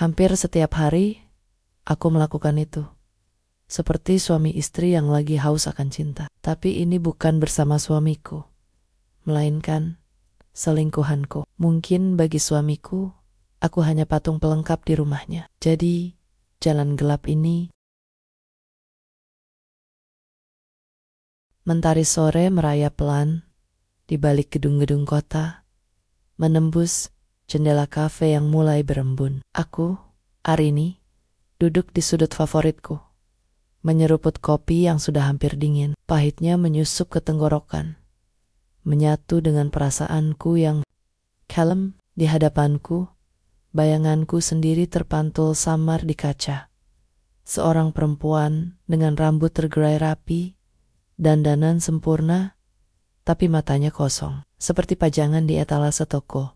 Hampir setiap hari, aku melakukan itu. Seperti suami istri yang lagi haus akan cinta. Tapi ini bukan bersama suamiku, melainkan selingkuhanku. Mungkin bagi suamiku, aku hanya patung pelengkap di rumahnya. Jadi, jalan gelap ini, mentari sore merayap pelan di balik gedung-gedung kota, menembus jendela kafe yang mulai berembun. Aku, Arini, duduk di sudut favoritku, menyeruput kopi yang sudah hampir dingin. Pahitnya menyusup ke tenggorokan, menyatu dengan perasaanku yang kalem. Di hadapanku, bayanganku sendiri terpantul samar di kaca. Seorang perempuan dengan rambut tergerai rapi, dandanan sempurna, tapi matanya kosong, seperti pajangan di etalase toko.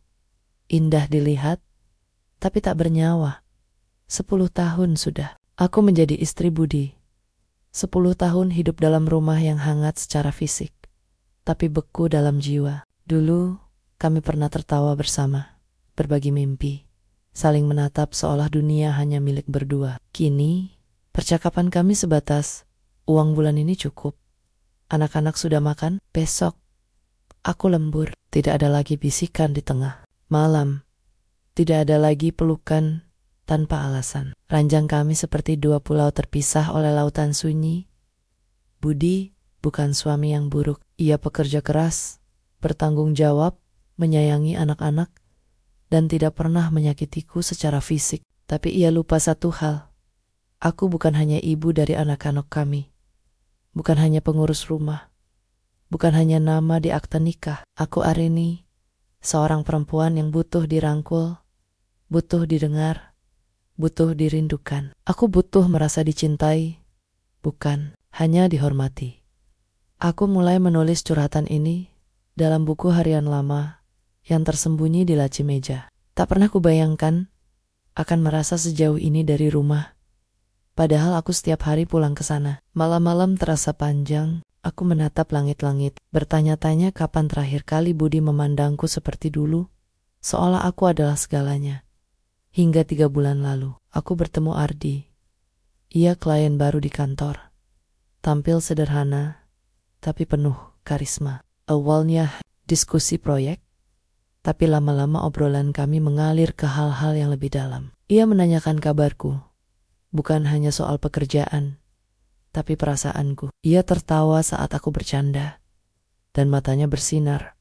Indah dilihat, tapi tak bernyawa. 10 tahun sudah, aku menjadi istri budi. 10 tahun hidup dalam rumah yang hangat secara fisik, tapi beku dalam jiwa. Dulu, kami pernah tertawa bersama, berbagi mimpi, saling menatap seolah dunia hanya milik berdua. Kini, percakapan kami sebatas, uang bulan ini cukup. Anak-anak sudah makan, besok. Aku lembur, tidak ada lagi bisikan di tengah malam. Tidak ada lagi pelukan tanpa alasan. Ranjang kami seperti dua pulau terpisah oleh lautan sunyi. Budi bukan suami yang buruk. Ia pekerja keras, bertanggung jawab, menyayangi anak-anak, dan tidak pernah menyakitiku secara fisik. Tapi ia lupa satu hal. Aku bukan hanya ibu dari anak-anak kami. Bukan hanya pengurus rumah. Bukan hanya nama di akta nikah. Aku Arini, seorang perempuan yang butuh dirangkul, butuh didengar, butuh dirindukan. Aku butuh merasa dicintai, bukan hanya dihormati. Aku mulai menulis curhatan ini dalam buku harian lama yang tersembunyi di laci meja. Tak pernah kubayangkan akan merasa sejauh ini dari rumah. Padahal aku setiap hari pulang ke sana. Malam-malam terasa panjang, aku menatap langit-langit, bertanya-tanya kapan terakhir kali Budi memandangku seperti dulu, seolah aku adalah segalanya. Hingga 3 bulan lalu, aku bertemu Ardi. Ia klien baru di kantor. Tampil sederhana, tapi penuh karisma. Awalnya diskusi proyek, tapi lama-lama obrolan kami mengalir ke hal-hal yang lebih dalam. Ia menanyakan kabarku, bukan hanya soal pekerjaan, tapi perasaanku. Ia tertawa saat aku bercanda, dan matanya bersinar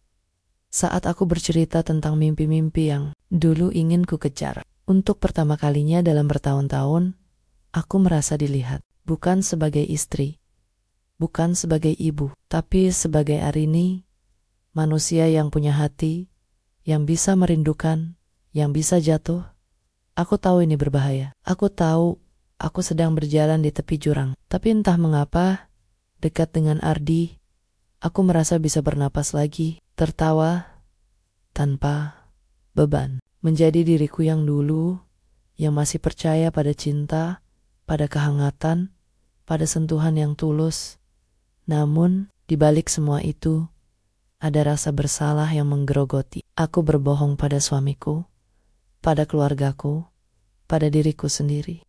saat aku bercerita tentang mimpi-mimpi yang dulu ingin ku kejar. Untuk pertama kalinya dalam bertahun-tahun, aku merasa dilihat, bukan sebagai istri, bukan sebagai ibu, tapi sebagai Arini, manusia yang punya hati, yang bisa merindukan, yang bisa jatuh. Aku tahu ini berbahaya. Aku tahu aku sedang berjalan di tepi jurang. Tapi entah mengapa, dekat dengan Ardi, aku merasa bisa bernapas lagi, tertawa tanpa beban. Menjadi diriku yang dulu, yang masih percaya pada cinta, pada kehangatan, pada sentuhan yang tulus. Namun, di balik semua itu, ada rasa bersalah yang menggerogoti. Aku berbohong pada suamiku, pada keluargaku, pada diriku sendiri.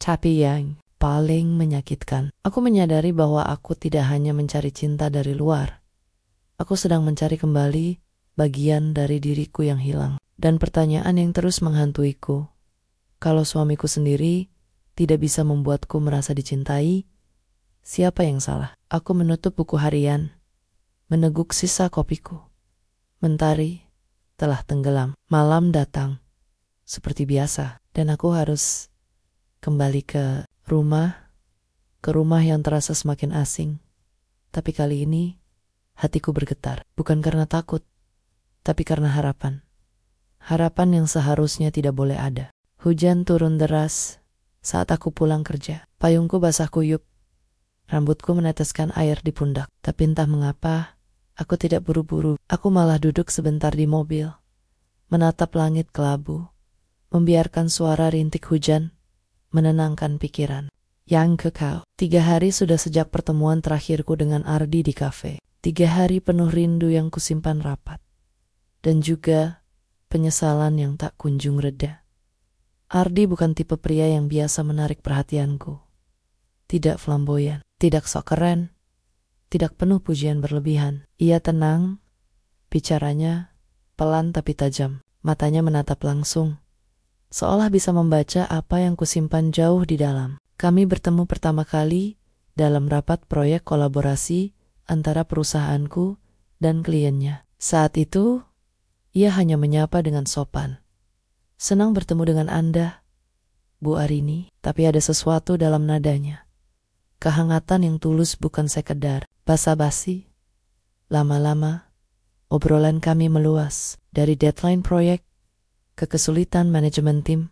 Tapi yang paling menyakitkan, aku menyadari bahwa aku tidak hanya mencari cinta dari luar. Aku sedang mencari kembali bagian dari diriku yang hilang. Dan pertanyaan yang terus menghantuiku, kalau suamiku sendiri tidak bisa membuatku merasa dicintai, siapa yang salah? Aku menutup buku harian, meneguk sisa kopiku. Mentari telah tenggelam. Malam datang, seperti biasa, dan aku harus kembali ke rumah yang terasa semakin asing. Tapi kali ini, hatiku bergetar, bukan karena takut, tapi karena harapan. Harapan yang seharusnya tidak boleh ada. Hujan turun deras saat aku pulang kerja. Payungku basah kuyup. Rambutku meneteskan air di pundak. Tapi entah mengapa, aku tidak buru-buru. Aku malah duduk sebentar di mobil, menatap langit kelabu, membiarkan suara rintik hujan menenangkan pikiran. Yang kekal, 3 hari sudah sejak pertemuan terakhirku dengan Ardi di kafe. 3 hari penuh rindu yang kusimpan rapat. Dan juga penyesalan yang tak kunjung reda. Ardi bukan tipe pria yang biasa menarik perhatianku. Tidak flamboyan, tidak sok keren, tidak penuh pujian berlebihan. Ia tenang, bicaranya pelan tapi tajam. Matanya menatap langsung, seolah bisa membaca apa yang kusimpan jauh di dalam. Kami bertemu pertama kali dalam rapat proyek kolaborasi antara perusahaanku dan kliennya. Saat itu, ia hanya menyapa dengan sopan. Senang bertemu dengan Anda, Bu Arini, tapi ada sesuatu dalam nadanya. Kehangatan yang tulus bukan sekedar basa-basi. Lama-lama, obrolan kami meluas dari deadline proyek ke kesulitan manajemen tim,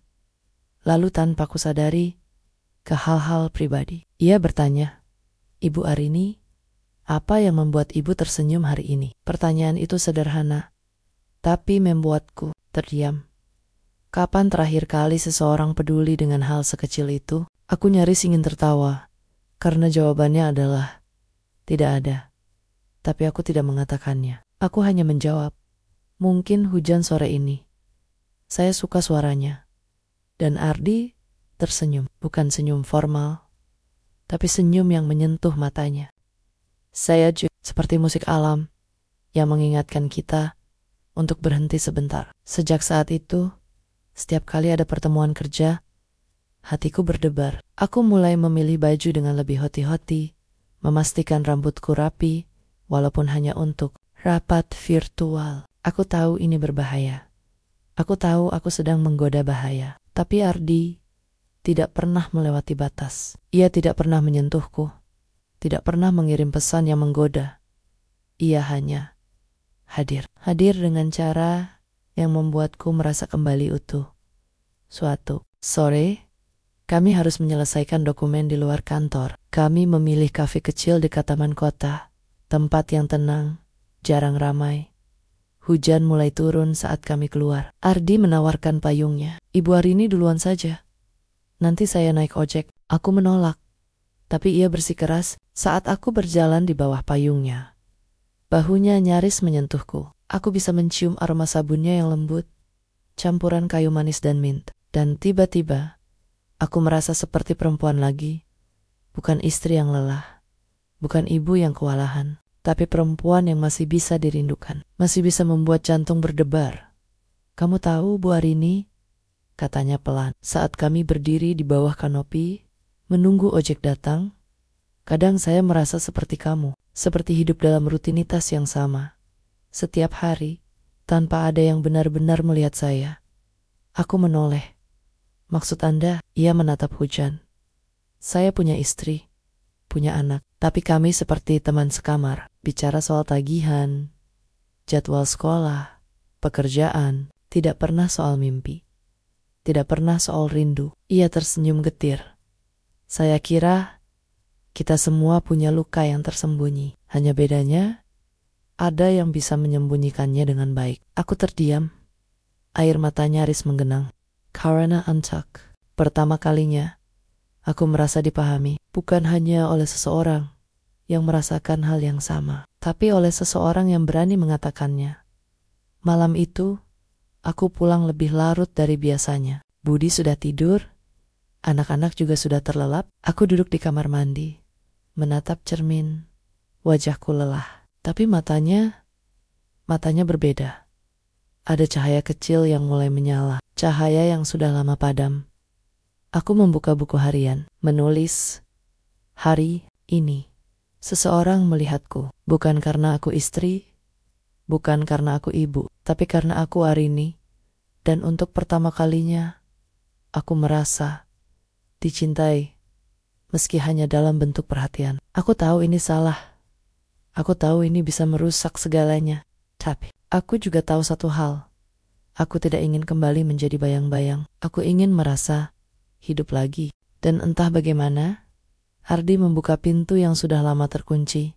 lalu tanpa kusadari ke hal-hal pribadi. Ia bertanya, "Ibu Arini, apa yang membuat ibu tersenyum hari ini?" Pertanyaan itu sederhana, tapi membuatku terdiam. Kapan terakhir kali seseorang peduli dengan hal sekecil itu? Aku nyaris ingin tertawa, karena jawabannya adalah tidak ada. Tapi aku tidak mengatakannya. Aku hanya menjawab, "Mungkin hujan sore ini." Saya suka suaranya. Dan Ardi tersenyum, bukan senyum formal, tapi senyum yang menyentuh matanya. Saya juga seperti musik alam yang mengingatkan kita untuk berhenti sebentar. Sejak saat itu, setiap kali ada pertemuan kerja, hatiku berdebar. Aku mulai memilih baju dengan lebih hati-hati, memastikan rambutku rapi, walaupun hanya untuk rapat virtual. Aku tahu ini berbahaya. Aku tahu aku sedang menggoda bahaya. Tapi Ardi tidak pernah melewati batas. Ia tidak pernah menyentuhku, tidak pernah mengirim pesan yang menggoda. Ia hanya hadir. Hadir dengan cara yang membuatku merasa kembali utuh. Suatu sore, kami harus menyelesaikan dokumen di luar kantor. Kami memilih kafe kecil dekat taman kota, tempat yang tenang, jarang ramai. Hujan mulai turun saat kami keluar. Ardi menawarkan payungnya. "Ibu Arini duluan saja. Nanti saya naik ojek." Aku menolak, tapi ia bersikeras saat aku berjalan di bawah payungnya. Bahunya nyaris menyentuhku. Aku bisa mencium aroma sabunnya yang lembut, campuran kayu manis dan mint. Dan tiba-tiba, aku merasa seperti perempuan lagi. Bukan istri yang lelah, bukan ibu yang kewalahan, tapi perempuan yang masih bisa dirindukan, masih bisa membuat jantung berdebar. "Kamu tahu, Bu Arini," katanya pelan, saat kami berdiri di bawah kanopi, menunggu ojek datang, "kadang saya merasa seperti kamu, seperti hidup dalam rutinitas yang sama. Setiap hari, tanpa ada yang benar-benar melihat saya." Aku menoleh. "Maksud Anda?" Ia menatap hujan. "Saya punya istri, punya anak, tapi kami seperti teman sekamar, bicara soal tagihan, jadwal sekolah, pekerjaan, tidak pernah soal mimpi, tidak pernah soal rindu." Ia tersenyum getir. "Saya kira kita semua punya luka yang tersembunyi, hanya bedanya ada yang bisa menyembunyikannya dengan baik." Aku terdiam, air mata nyaris menggenang. Karena Antak, pertama kalinya, aku merasa dipahami, bukan hanya oleh seseorang yang merasakan hal yang sama, tapi oleh seseorang yang berani mengatakannya. Malam itu, aku pulang lebih larut dari biasanya. Budi sudah tidur, anak-anak juga sudah terlelap. Aku duduk di kamar mandi, menatap cermin. Wajahku lelah, tapi matanya berbeda. Ada cahaya kecil yang mulai menyala, cahaya yang sudah lama padam. Aku membuka buku harian, menulis, "Hari ini, seseorang melihatku, bukan karena aku istri, bukan karena aku ibu, tapi karena aku Arini, dan untuk pertama kalinya, aku merasa dicintai, meski hanya dalam bentuk perhatian." Aku tahu ini salah, aku tahu ini bisa merusak segalanya, tapi aku juga tahu satu hal. Aku tidak ingin kembali menjadi bayang-bayang. Aku ingin merasa hidup lagi. Dan entah bagaimana, Ardi membuka pintu yang sudah lama terkunci.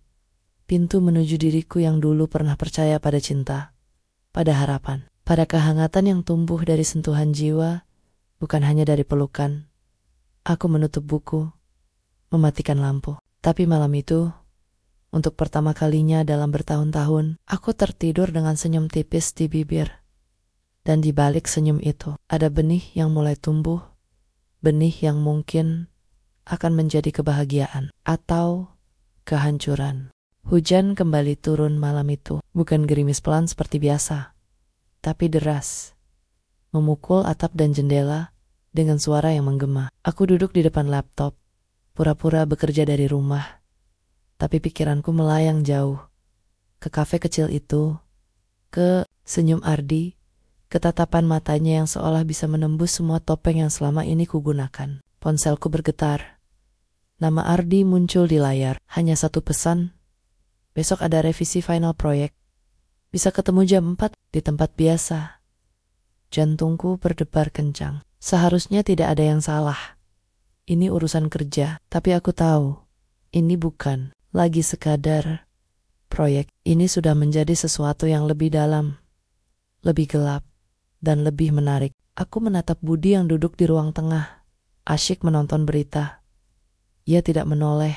Pintu menuju diriku yang dulu pernah percaya pada cinta, pada harapan, pada kehangatan yang tumbuh dari sentuhan jiwa, bukan hanya dari pelukan. Aku menutup buku, mematikan lampu. Tapi malam itu, untuk pertama kalinya dalam bertahun-tahun, aku tertidur dengan senyum tipis di bibir. Dan di balik senyum itu, ada benih yang mulai tumbuh, benih yang mungkin akan menjadi kebahagiaan atau kehancuran. Hujan kembali turun malam itu, bukan gerimis pelan seperti biasa, tapi deras, memukul atap dan jendela dengan suara yang menggema. Aku duduk di depan laptop, pura-pura bekerja dari rumah, tapi pikiranku melayang jauh, ke kafe kecil itu, ke senyum Ardi, ke tatapan matanya yang seolah bisa menembus semua topeng yang selama ini kugunakan. Ponselku bergetar. Nama Ardi muncul di layar, hanya satu pesan. Besok ada revisi final proyek. Bisa ketemu jam 4 di tempat biasa. Jantungku berdebar kencang. Seharusnya tidak ada yang salah. Ini urusan kerja, tapi aku tahu, ini bukan lagi sekadar proyek. Ini sudah menjadi sesuatu yang lebih dalam, lebih gelap, dan lebih menarik. Aku menatap Budi yang duduk di ruang tengah, asyik menonton berita. Ia tidak menoleh,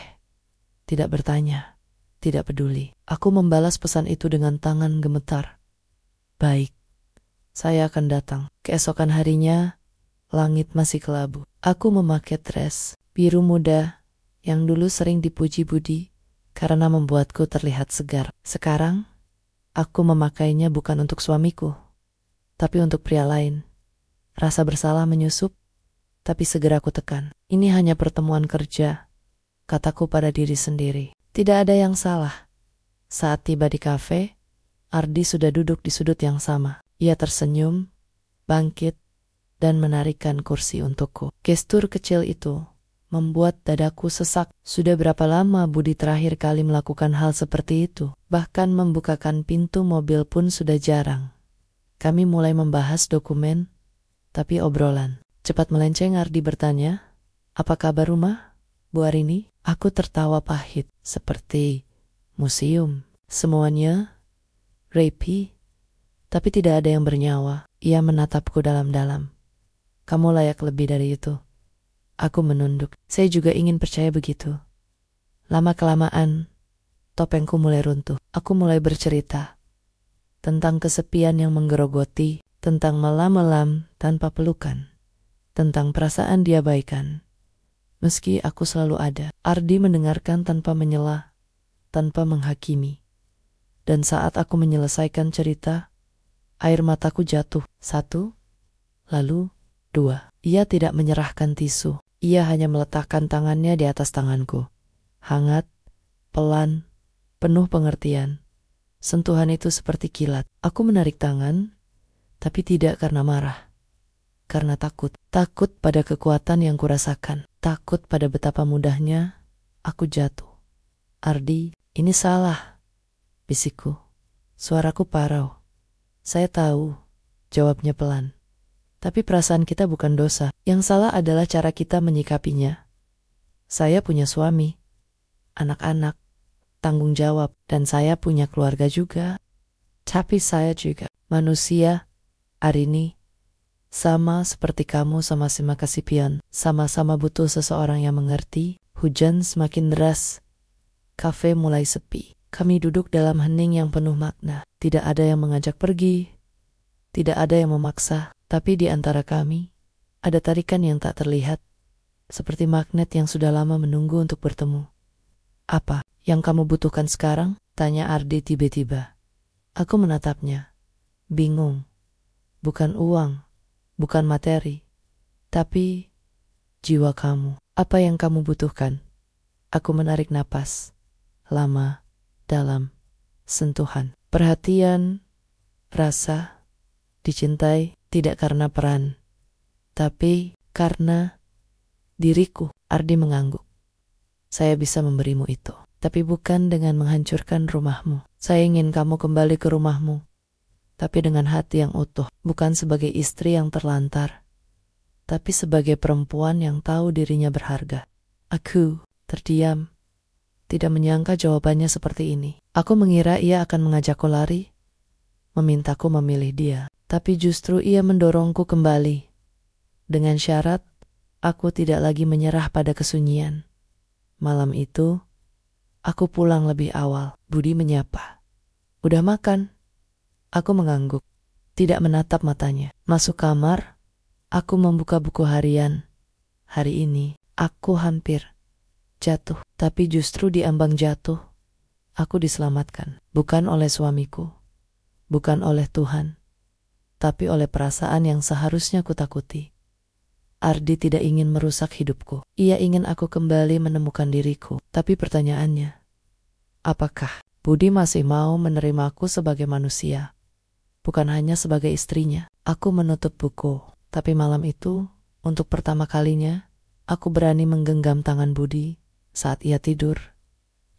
tidak bertanya, tidak peduli. Aku membalas pesan itu dengan tangan gemetar. Baik, saya akan datang. Keesokan harinya, langit masih kelabu. Aku memakai dress biru muda yang dulu sering dipuji Budi karena membuatku terlihat segar. Sekarang, aku memakainya bukan untuk suamiku, tapi untuk pria lain. Rasa bersalah menyusup, tapi segera aku tekan. Ini hanya pertemuan kerja, kataku pada diri sendiri. Tidak ada yang salah. Saat tiba di kafe, Ardi sudah duduk di sudut yang sama. Ia tersenyum, bangkit, dan menarikkan kursi untukku. Gestur kecil itu membuat dadaku sesak. Sudah berapa lama Budi terakhir kali melakukan hal seperti itu? Bahkan membukakan pintu mobil pun sudah jarang. Kami mulai membahas dokumen, tapi obrolan cepat melenceng. Ardi bertanya, "Apa kabar rumah, Bu Arini?" Aku tertawa pahit, seperti museum. Semuanya rapi, tapi tidak ada yang bernyawa. Ia menatapku dalam-dalam. "Kamu layak lebih dari itu." Aku menunduk. Saya juga ingin percaya begitu. Lama-kelamaan, topengku mulai runtuh. Aku mulai bercerita tentang kesepian yang menggerogoti, tentang malam-malam tanpa pelukan, tentang perasaan diabaikan. Meski aku selalu ada. Ardi mendengarkan tanpa menyela, tanpa menghakimi. Dan saat aku menyelesaikan cerita, air mataku jatuh. 1, lalu 2. Ia tidak menyerahkan tisu. Ia hanya meletakkan tangannya di atas tanganku. Hangat, pelan, penuh pengertian. Sentuhan itu seperti kilat. Aku menarik tangan, tapi tidak karena marah. Karena takut. Takut pada kekuatan yang kurasakan. Takut pada betapa mudahnya aku jatuh. "Ardi, ini salah," bisikku. Suaraku parau. "Saya tahu," jawabnya pelan. "Tapi perasaan kita bukan dosa. Yang salah adalah cara kita menyikapinya. Saya punya suami, anak-anak, tanggung jawab, dan saya punya keluarga juga. Tapi saya juga manusia, Arini. Sama seperti kamu sama-sama kesepian, sama-sama butuh seseorang yang mengerti." Hujan semakin deras. Kafe mulai sepi. Kami duduk dalam hening yang penuh makna. Tidak ada yang mengajak pergi, tidak ada yang memaksa, tapi di antara kami ada tarikan yang tak terlihat, seperti magnet yang sudah lama menunggu untuk bertemu. "Apa yang kamu butuhkan sekarang?" tanya Ardi tiba-tiba. Aku menatapnya, bingung. Bukan uang, bukan materi, tapi jiwa kamu. "Apa yang kamu butuhkan?" Aku menarik napas, lama, dalam, sentuhan. Perhatian, rasa, dicintai, tidak karena peran, tapi karena diriku. Ardi mengangguk. "Saya bisa memberimu itu, tapi bukan dengan menghancurkan rumahmu. Saya ingin kamu kembali ke rumahmu, tapi dengan hati yang utuh. Bukan sebagai istri yang terlantar, tapi sebagai perempuan yang tahu dirinya berharga." Aku terdiam, tidak menyangka jawabannya seperti ini. Aku mengira ia akan mengajakku lari, memintaku memilih dia. Tapi justru ia mendorongku kembali. Dengan syarat, aku tidak lagi menyerah pada kesunyian. Malam itu, aku pulang lebih awal. Budi menyapa. "Udah makan?" Aku mengangguk. tidak menatap matanya. Masuk kamar, aku membuka buku harian. Hari ini, aku hampir jatuh. Tapi justru di ambang jatuh, aku diselamatkan. Bukan oleh suamiku, bukan oleh Tuhan, tapi oleh perasaan yang seharusnya kutakuti. Ardi tidak ingin merusak hidupku. Ia ingin aku kembali menemukan diriku. Tapi pertanyaannya, apakah Budi masih mau menerimaku sebagai manusia, bukan hanya sebagai istrinya? Aku menutup buku, tapi malam itu, untuk pertama kalinya, aku berani menggenggam tangan Budi saat ia tidur.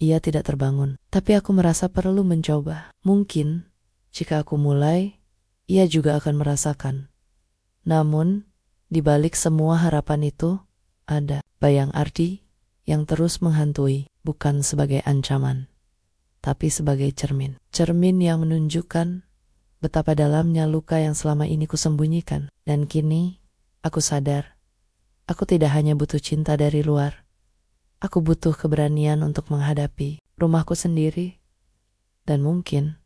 Ia tidak terbangun, tapi aku merasa perlu mencoba. Mungkin, jika aku mulai, ia juga akan merasakan. Namun, di balik semua harapan itu, ada bayang Ardi yang terus menghantui, bukan sebagai ancaman, tapi sebagai cermin. Cermin yang menunjukkan betapa dalamnya luka yang selama ini kusembunyikan. Dan kini, aku sadar, aku tidak hanya butuh cinta dari luar, aku butuh keberanian untuk menghadapi rumahku sendiri. Dan mungkin,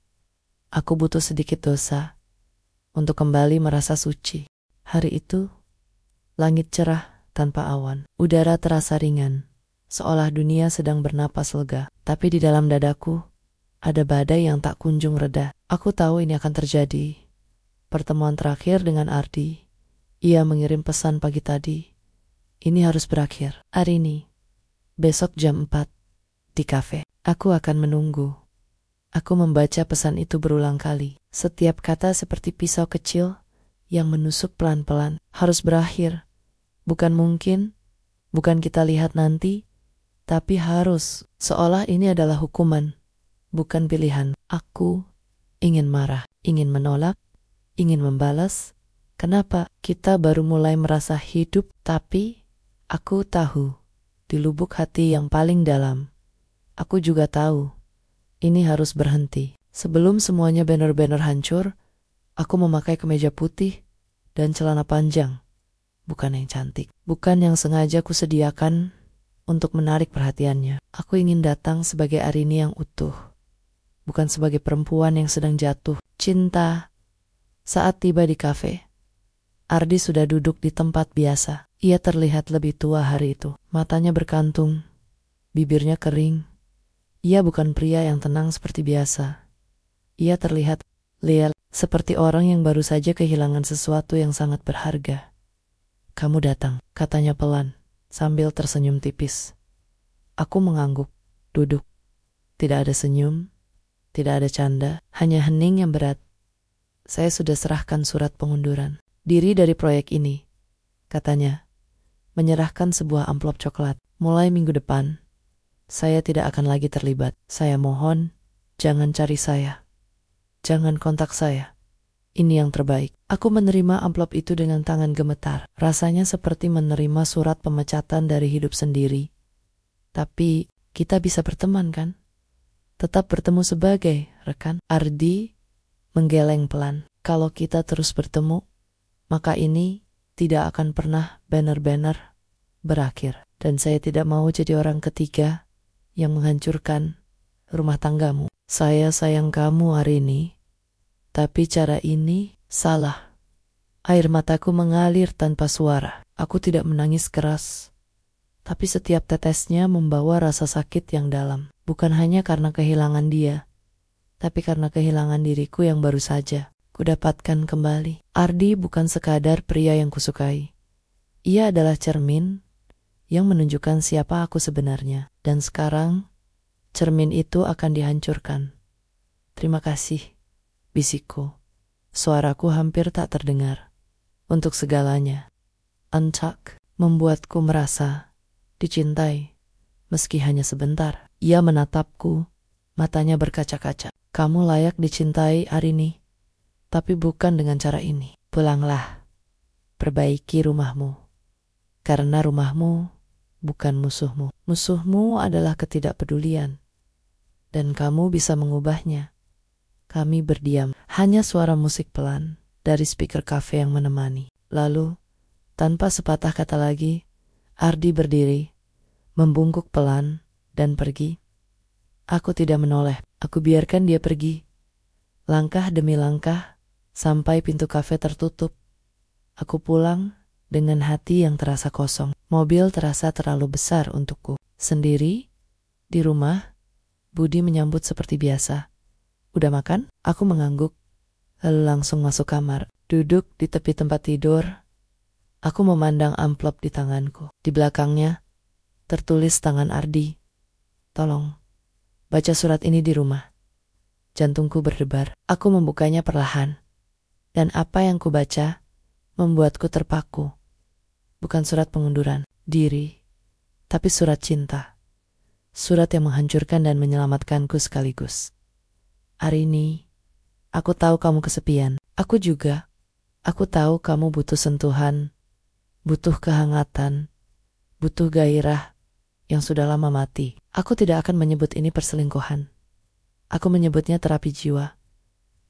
aku butuh sedikit dosa untuk kembali merasa suci. Hari itu, langit cerah tanpa awan. Udara terasa ringan, seolah dunia sedang bernapas lega. Tapi di dalam dadaku, ada badai yang tak kunjung reda. Aku tahu ini akan terjadi. Pertemuan terakhir dengan Ardi, ia mengirim pesan pagi tadi. Ini harus berakhir. Hari ini, besok jam 4, di kafe. Aku akan menunggu. Aku membaca pesan itu berulang kali. Setiap kata seperti pisau kecil yang menusuk pelan-pelan. Harus berakhir. Bukan mungkin, bukan kita lihat nanti, tapi harus. Seolah ini adalah hukuman, bukan pilihan. Aku ingin marah, ingin menolak, ingin membalas. Kenapa kita baru mulai merasa hidup? Tapi aku tahu, di lubuk hati yang paling dalam, aku juga tahu, ini harus berhenti. Sebelum semuanya benar-benar hancur, aku memakai kemeja putih dan celana panjang. Bukan yang cantik, bukan yang sengaja kusediakan untuk menarik perhatiannya. Aku ingin datang sebagai Arini yang utuh, bukan sebagai perempuan yang sedang jatuh cinta. Saat tiba di kafe, Ardi sudah duduk di tempat biasa. Ia terlihat lebih tua hari itu. Matanya berkantung, bibirnya kering. Ia bukan pria yang tenang seperti biasa. Ia terlihat liar, seperti orang yang baru saja kehilangan sesuatu yang sangat berharga. Kamu datang, katanya pelan, sambil tersenyum tipis. Aku mengangguk, duduk. Tidak ada senyum, tidak ada canda, hanya hening yang berat. Saya sudah serahkan surat pengunduran diri dari proyek ini, katanya, menyerahkan sebuah amplop coklat. Mulai minggu depan, saya tidak akan lagi terlibat. Saya mohon, jangan cari saya. Jangan kontak saya. Ini yang terbaik. Aku menerima amplop itu dengan tangan gemetar. Rasanya seperti menerima surat pemecatan dari hidup sendiri. Tapi kita bisa berteman kan? Tetap bertemu sebagai rekan. Ardi menggeleng pelan. Kalau kita terus bertemu, maka ini tidak akan pernah benar-benar berakhir. Dan saya tidak mau jadi orang ketiga yang menghancurkan rumah tanggamu. Saya sayang kamu hari ini, tapi cara ini salah. Air mataku mengalir tanpa suara. Aku tidak menangis keras, tapi setiap tetesnya membawa rasa sakit yang dalam. Bukan hanya karena kehilangan dia, tapi karena kehilangan diriku yang baru saja kudapatkan kembali. Ardi bukan sekadar pria yang kusukai. Ia adalah cermin yang menunjukkan siapa aku sebenarnya. Dan sekarang, cermin itu akan dihancurkan. Terima kasih, bisikku. Suaraku hampir tak terdengar. Untuk segalanya. Untuck membuatku merasa dicintai, meski hanya sebentar. Ia menatapku, matanya berkaca-kaca. Kamu layak dicintai, Arini, tapi bukan dengan cara ini. Pulanglah, perbaiki rumahmu. Karena rumahmu bukan musuhmu. Musuhmu adalah ketidakpedulian. Dan kamu bisa mengubahnya. Kami berdiam, hanya suara musik pelan dari speaker kafe yang menemani. Lalu, tanpa sepatah kata lagi, Ardi berdiri, membungkuk pelan, dan pergi. Aku tidak menoleh, aku biarkan dia pergi. Langkah demi langkah, sampai pintu kafe tertutup. Aku pulang dengan hati yang terasa kosong. Mobil terasa terlalu besar untukku. Sendiri, di rumah, Budi menyambut seperti biasa. "Udah makan?" Aku mengangguk, lalu langsung masuk kamar. Duduk di tepi tempat tidur, aku memandang amplop di tanganku. Di belakangnya, tertulis tangan Ardi. "Tolong, baca surat ini di rumah." Jantungku berdebar. Aku membukanya perlahan. Dan apa yang kubaca membuatku terpaku. Bukan surat pengunduran diri, tapi surat cinta. Surat yang menghancurkan dan menyelamatkanku sekaligus. "Arini, aku tahu kamu kesepian. Aku juga. Aku tahu kamu butuh sentuhan, butuh kehangatan, butuh gairah yang sudah lama mati. Aku tidak akan menyebut ini perselingkuhan. Aku menyebutnya terapi jiwa.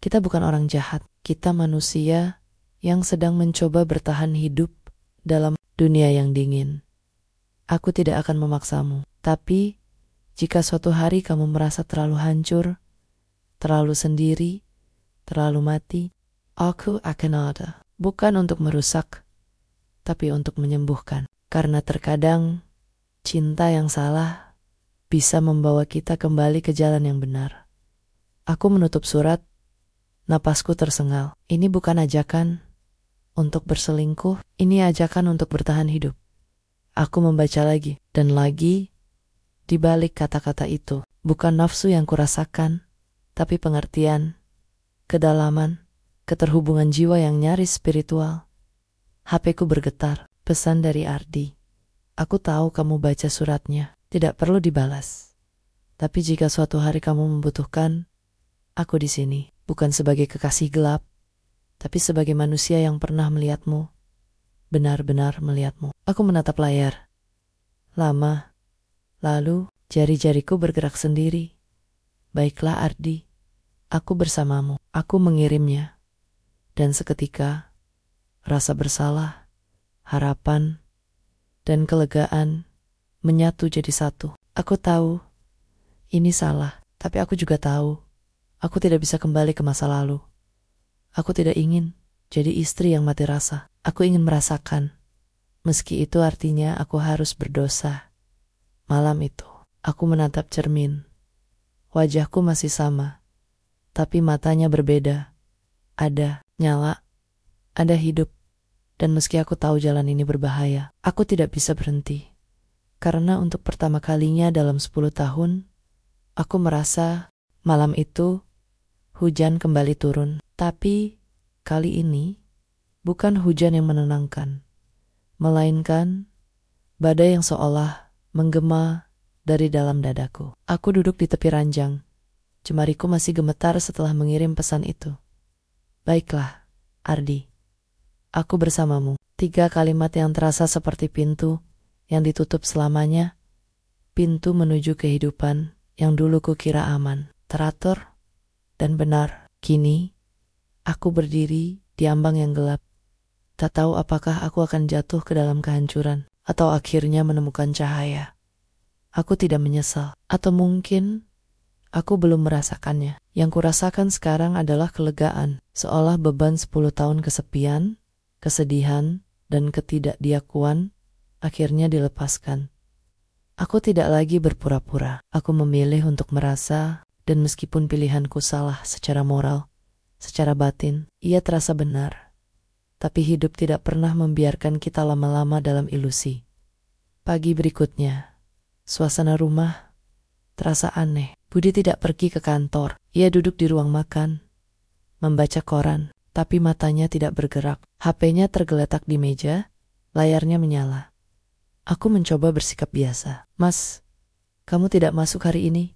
Kita bukan orang jahat. Kita manusia yang sedang mencoba bertahan hidup dalam dunia yang dingin. Aku tidak akan memaksamu. Tapi, jika suatu hari kamu merasa terlalu hancur, terlalu sendiri, terlalu mati, aku akan ada. Bukan untuk merusak, tapi untuk menyembuhkan. Karena terkadang, cinta yang salah bisa membawa kita kembali ke jalan yang benar." Aku menutup surat, napasku tersengal. Ini bukan ajakan untuk berselingkuh, ini ajakan untuk bertahan hidup. Aku membaca lagi dan lagi, di balik kata-kata itu, bukan nafsu yang kurasakan, tapi pengertian, kedalaman, keterhubungan jiwa yang nyaris spiritual. HP-ku bergetar, pesan dari Ardi. "Aku tahu kamu baca suratnya, tidak perlu dibalas. Tapi jika suatu hari kamu membutuhkan, aku di sini, bukan sebagai kekasih gelap, tapi sebagai manusia yang pernah melihatmu, benar-benar melihatmu." Aku menatap layar. Lama, lalu jari-jariku bergerak sendiri. "Baiklah Ardi, aku bersamamu." Aku mengirimnya. Dan seketika, rasa bersalah, harapan, dan kelegaan menyatu jadi satu. Aku tahu, ini salah, tapi aku juga tahu, aku tidak bisa kembali ke masa lalu. Aku tidak ingin jadi istri yang mati rasa. Aku ingin merasakan, meski itu artinya aku harus berdosa. Malam itu, aku menatap cermin. Wajahku masih sama, tapi matanya berbeda. Ada nyala, ada hidup. Dan meski aku tahu jalan ini berbahaya, aku tidak bisa berhenti. Karena untuk pertama kalinya dalam 10 tahun, aku merasa malam itu hujan kembali turun. Tapi kali ini bukan hujan yang menenangkan, melainkan badai yang seolah menggema dari dalam dadaku. Aku duduk di tepi ranjang. Jemariku masih gemetar setelah mengirim pesan itu. "Baiklah, Ardi. Aku bersamamu." 3 kalimat yang terasa seperti pintu yang ditutup selamanya. Pintu menuju kehidupan yang dulu kukira aman, teratur, dan benar. Kini, aku berdiri di ambang yang gelap. Tak tahu apakah aku akan jatuh ke dalam kehancuran atau akhirnya menemukan cahaya. Aku tidak menyesal, atau mungkin aku belum merasakannya. Yang kurasakan sekarang adalah kelegaan, seolah beban 10 tahun kesepian, kesedihan, dan ketidakdiakuan akhirnya dilepaskan. Aku tidak lagi berpura-pura. Aku memilih untuk merasa, dan meskipun pilihanku salah secara moral, secara batin, ia terasa benar. Tapi hidup tidak pernah membiarkan kita lama-lama dalam ilusi. Pagi berikutnya, suasana rumah terasa aneh. Budi tidak pergi ke kantor. Ia duduk di ruang makan, membaca koran, tapi matanya tidak bergerak. HP-nya tergeletak di meja, layarnya menyala. Aku mencoba bersikap biasa. "Mas, kamu tidak masuk hari ini?"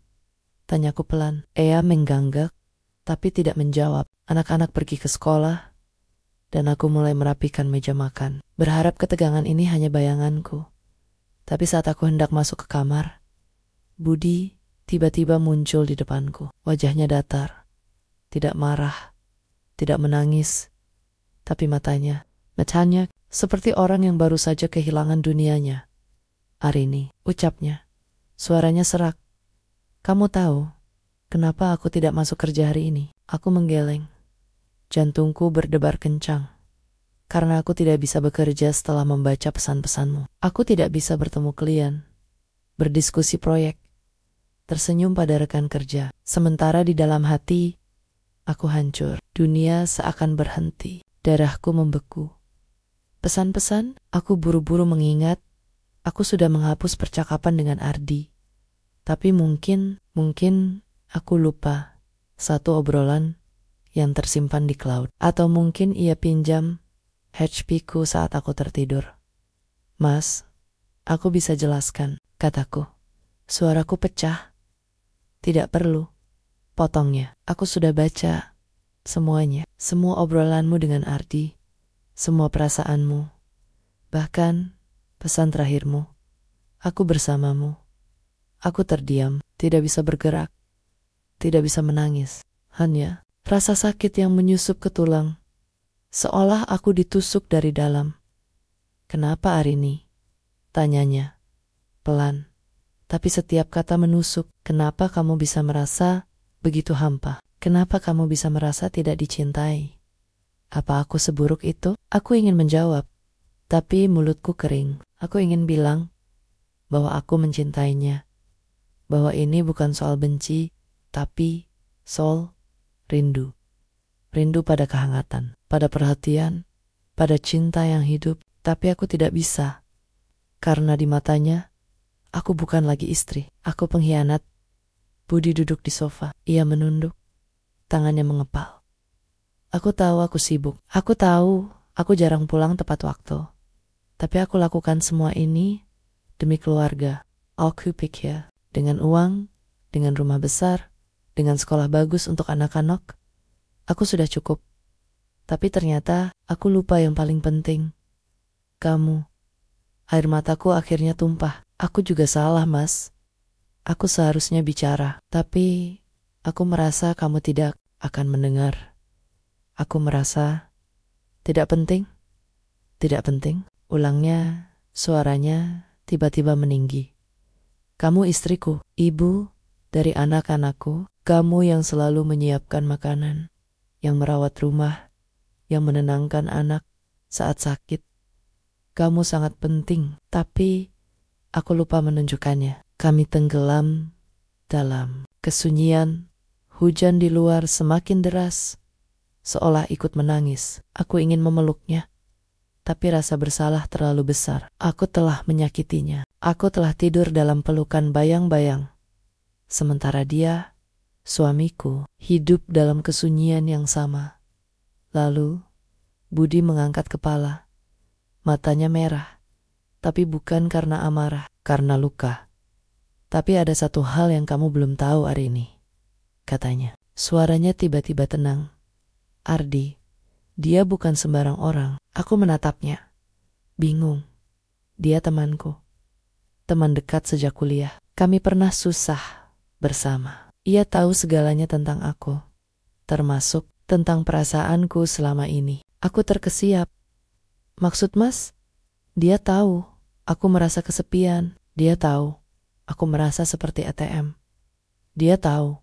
tanyaku pelan. Ia mengganggak, tapi tidak menjawab. Anak-anak pergi ke sekolah, dan aku mulai merapikan meja makan. Berharap ketegangan ini hanya bayanganku. Tapi saat aku hendak masuk ke kamar, Budi tiba-tiba muncul di depanku. Wajahnya datar, tidak marah, tidak menangis, tapi matanya seperti orang yang baru saja kehilangan dunianya. "Arini," ucapnya. Suaranya serak. "Kamu tahu kenapa aku tidak masuk kerja hari ini?" Aku menggeleng. Jantungku berdebar kencang, karena aku tidak bisa bekerja setelah membaca pesan-pesanmu. Aku tidak bisa bertemu klien, berdiskusi proyek, tersenyum pada rekan kerja. Sementara di dalam hati, aku hancur. Dunia seakan berhenti. Darahku membeku. Pesan-pesan, aku buru-buru mengingat, aku sudah menghapus percakapan dengan Ardi. Tapi mungkin aku lupa satu obrolan yang tersimpan di cloud. Atau mungkin ia pinjam HP ku saat aku tertidur. Mas, aku bisa jelaskan, kataku. Suaraku pecah. Tidak perlu. Potongnya. Aku sudah baca semuanya. Semua obrolanmu dengan Ardi. Semua perasaanmu. Bahkan pesan terakhirmu. Aku bersamamu. Aku terdiam. Tidak bisa bergerak. Tidak bisa menangis. Hanya rasa sakit yang menyusup ke tulang. Seolah aku ditusuk dari dalam. Kenapa Arini? Tanyanya. Pelan. Tapi setiap kata menusuk. Kenapa kamu bisa merasa begitu hampa? Kenapa kamu bisa merasa tidak dicintai? Apa aku seburuk itu? Aku ingin menjawab. Tapi mulutku kering. Aku ingin bilang bahwa aku mencintainya. Bahwa ini bukan soal benci, tapi soal rindu. Rindu pada kehangatan, pada perhatian, pada cinta yang hidup. Tapi aku tidak bisa. Karena di matanya, aku bukan lagi istri. Aku pengkhianat. Budi duduk di sofa. Ia menunduk. Tangannya mengepal. Aku tahu aku sibuk. Aku tahu aku jarang pulang tepat waktu. Tapi aku lakukan semua ini demi keluarga. Aku pikir dengan uang, dengan rumah besar, dengan sekolah bagus untuk anak-anak, aku sudah cukup. Tapi ternyata aku lupa yang paling penting. Kamu. Air mataku akhirnya tumpah. Aku juga salah, Mas. Aku seharusnya bicara. Tapi aku merasa kamu tidak akan mendengar. Aku merasa tidak penting. Tidak penting. Ulangnya, suaranya tiba-tiba meninggi. Kamu istriku, ibu dari anak-anakku. Kamu yang selalu menyiapkan makanan, yang merawat rumah, yang menenangkan anak saat sakit. Kamu sangat penting, tapi aku lupa menunjukkannya. Kami tenggelam dalam kesunyian. Hujan di luar semakin deras, seolah ikut menangis. Aku ingin memeluknya, tapi rasa bersalah terlalu besar. Aku telah menyakitinya. Aku telah tidur dalam pelukan bayang-bayang. Sementara dia, suamiku, hidup dalam kesunyian yang sama. Lalu, Budi mengangkat kepala. Matanya merah, tapi bukan karena amarah, karena luka. Tapi ada satu hal yang kamu belum tahu hari ini, katanya. Suaranya tiba-tiba tenang. Ardi, dia bukan sembarang orang. Aku menatapnya, bingung. Dia temanku, teman dekat sejak kuliah. Kami pernah susah bersama. Ia tahu segalanya tentang aku, termasuk tentang perasaanku selama ini. Aku terkesiap. Maksud Mas? Dia tahu aku merasa kesepian. Dia tahu aku merasa seperti ATM. Dia tahu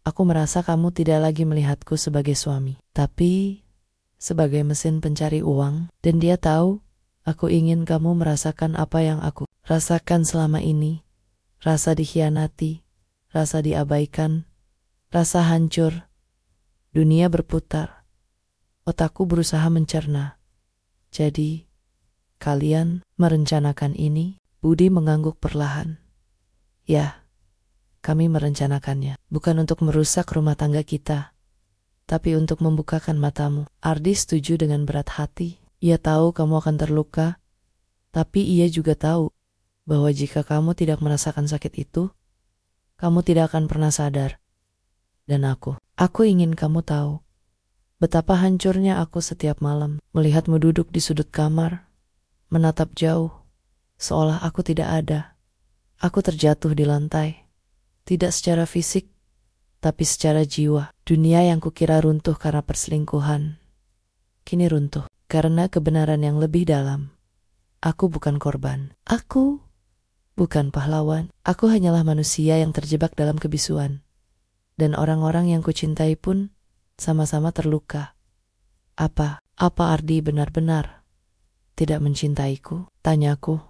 aku merasa kamu tidak lagi melihatku sebagai suami, tapi sebagai mesin pencari uang. Dan dia tahu aku ingin kamu merasakan apa yang aku rasakan selama ini. Rasa dikhianati, rasa diabaikan, rasa hancur. Dunia berputar. Otakku berusaha mencerna. Jadi, kalian merencanakan ini? Budi mengangguk perlahan. Ya, kami merencanakannya. Bukan untuk merusak rumah tangga kita, tapi untuk membukakan matamu. Ardi setuju dengan berat hati. Ia tahu kamu akan terluka, tapi ia juga tahu bahwa jika kamu tidak merasakan sakit itu, kamu tidak akan pernah sadar. Dan aku ingin kamu tahu betapa hancurnya aku setiap malam melihatmu duduk di sudut kamar, menatap jauh, seolah aku tidak ada. Aku terjatuh di lantai, tidak secara fisik, tapi secara jiwa. Dunia yang kukira runtuh karena perselingkuhan, kini runtuh karena kebenaran yang lebih dalam. Aku bukan korban. Aku bukan pahlawan. Aku hanyalah manusia yang terjebak dalam kebisuan. Dan orang-orang yang kucintai pun sama-sama terluka. Apa Ardi benar-benar tidak mencintaiku? Tanyaku.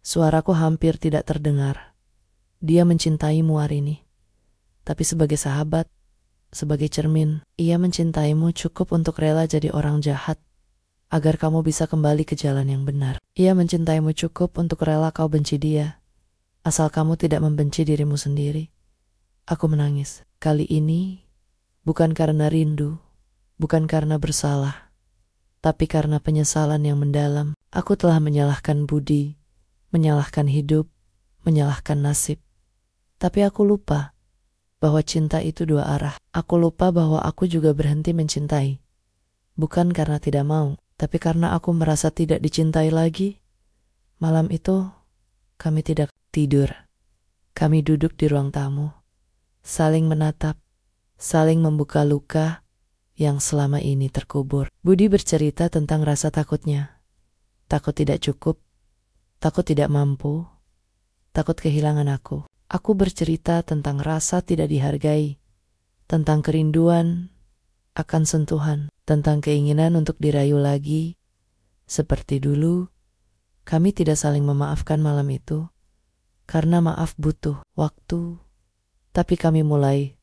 Suaraku hampir tidak terdengar. Dia mencintaimu Arini. Tapi sebagai sahabat, sebagai cermin, ia mencintaimu cukup untuk rela jadi orang jahat, agar kamu bisa kembali ke jalan yang benar. Ia mencintaimu cukup untuk rela kau benci dia, asal kamu tidak membenci dirimu sendiri. Aku menangis. Kali ini, bukan karena rindu, bukan karena bersalah, tapi karena penyesalan yang mendalam. Aku telah menyalahkan budi, menyalahkan hidup, menyalahkan nasib. Tapi aku lupa bahwa cinta itu dua arah. Aku lupa bahwa aku juga berhenti mencintai. Bukan karena tidak mau, tapi karena aku merasa tidak dicintai lagi. Malam itu, kami tidak tidur. Kami duduk di ruang tamu, saling menatap, saling membuka luka yang selama ini terkubur. Budi bercerita tentang rasa takutnya. Takut tidak cukup, takut tidak mampu, takut kehilangan aku. Aku bercerita tentang rasa tidak dihargai, tentang kerinduan akan sentuhan, tentang keinginan untuk dirayu lagi. Seperti dulu, kami tidak saling memaafkan malam itu, karena maaf butuh waktu. Tapi kami mulai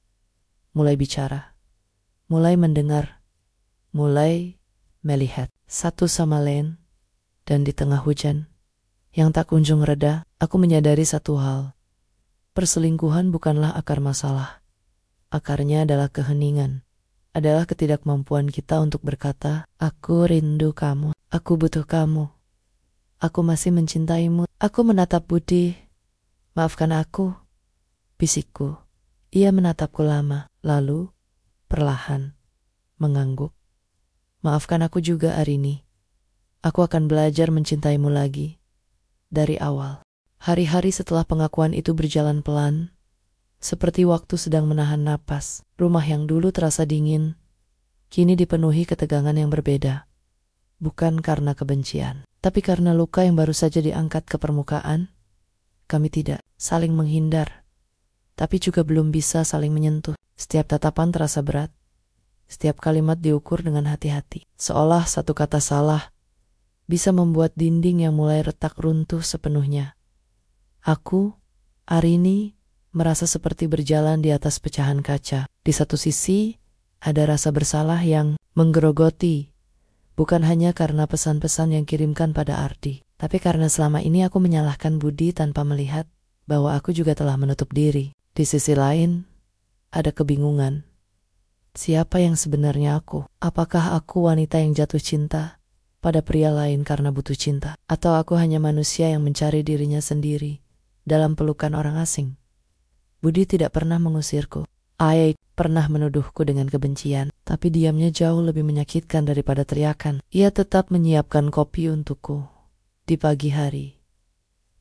bicara, mulai mendengar, mulai melihat satu sama lain. Dan di tengah hujan yang tak kunjung reda, aku menyadari satu hal. Perselingkuhan bukanlah akar masalah. Akarnya adalah keheningan, adalah ketidakmampuan kita untuk berkata, aku rindu kamu, aku butuh kamu, aku masih mencintaimu. Aku menatap Budi. Maafkan aku, bisikku. Ia menatapku lama, lalu perlahan mengangguk. Maafkan aku juga Arini. Aku akan belajar mencintaimu lagi dari awal. Hari-hari setelah pengakuan itu berjalan pelan, seperti waktu sedang menahan napas. Rumah yang dulu terasa dingin, kini dipenuhi ketegangan yang berbeda. Bukan karena kebencian, tapi karena luka yang baru saja diangkat ke permukaan. Kami tidak saling menghindar, tapi juga belum bisa saling menyentuh. Setiap tatapan terasa berat, setiap kalimat diukur dengan hati-hati. Seolah satu kata salah bisa membuat dinding yang mulai retak runtuh sepenuhnya. Aku, Arini, merasa seperti berjalan di atas pecahan kaca. Di satu sisi, ada rasa bersalah yang menggerogoti, bukan hanya karena pesan-pesan yang kirimkan pada Ardi, tapi karena selama ini aku menyalahkan Budi tanpa melihat bahwa aku juga telah menutup diri. Di sisi lain, ada kebingungan. Siapa yang sebenarnya aku? Apakah aku wanita yang jatuh cinta pada pria lain karena butuh cinta? Atau aku hanya manusia yang mencari dirinya sendiri dalam pelukan orang asing? Budi tidak pernah mengusirku. Ayah pernah menuduhku dengan kebencian, tapi diamnya jauh lebih menyakitkan daripada teriakan. Ia tetap menyiapkan kopi untukku di pagi hari,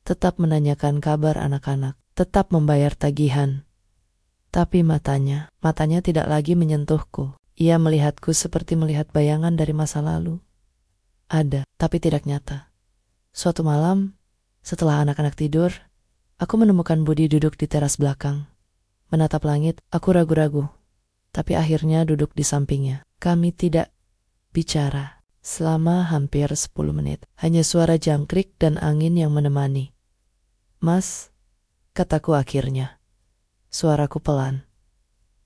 tetap menanyakan kabar anak-anak, tetap membayar tagihan. Tapi matanya tidak lagi menyentuhku. Ia melihatku seperti melihat bayangan dari masa lalu. Ada, tapi tidak nyata. Suatu malam, setelah anak-anak tidur, aku menemukan Budi duduk di teras belakang. Menatap langit, aku ragu-ragu. Tapi akhirnya duduk di sampingnya. Kami tidak bicara selama hampir 10 menit. Hanya suara jangkrik dan angin yang menemani. Mas, kataku akhirnya. Suaraku pelan.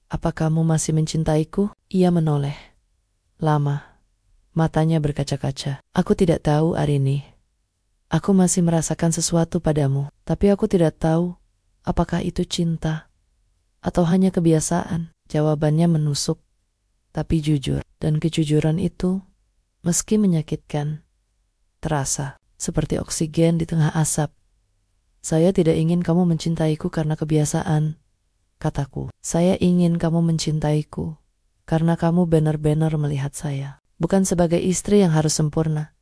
Apa kamu masih mencintaiku? Ia menoleh. Lama. Matanya berkaca-kaca. Aku tidak tahu Arini. Aku masih merasakan sesuatu padamu. Tapi aku tidak tahu apakah itu cinta atau hanya kebiasaan. Jawabannya menusuk, tapi jujur. Dan kejujuran itu, meski menyakitkan, terasa seperti oksigen di tengah asap. Saya tidak ingin kamu mencintaiku karena kebiasaan, kataku. Saya ingin kamu mencintaiku karena kamu benar-benar melihat saya. Bukan sebagai istri yang harus sempurna,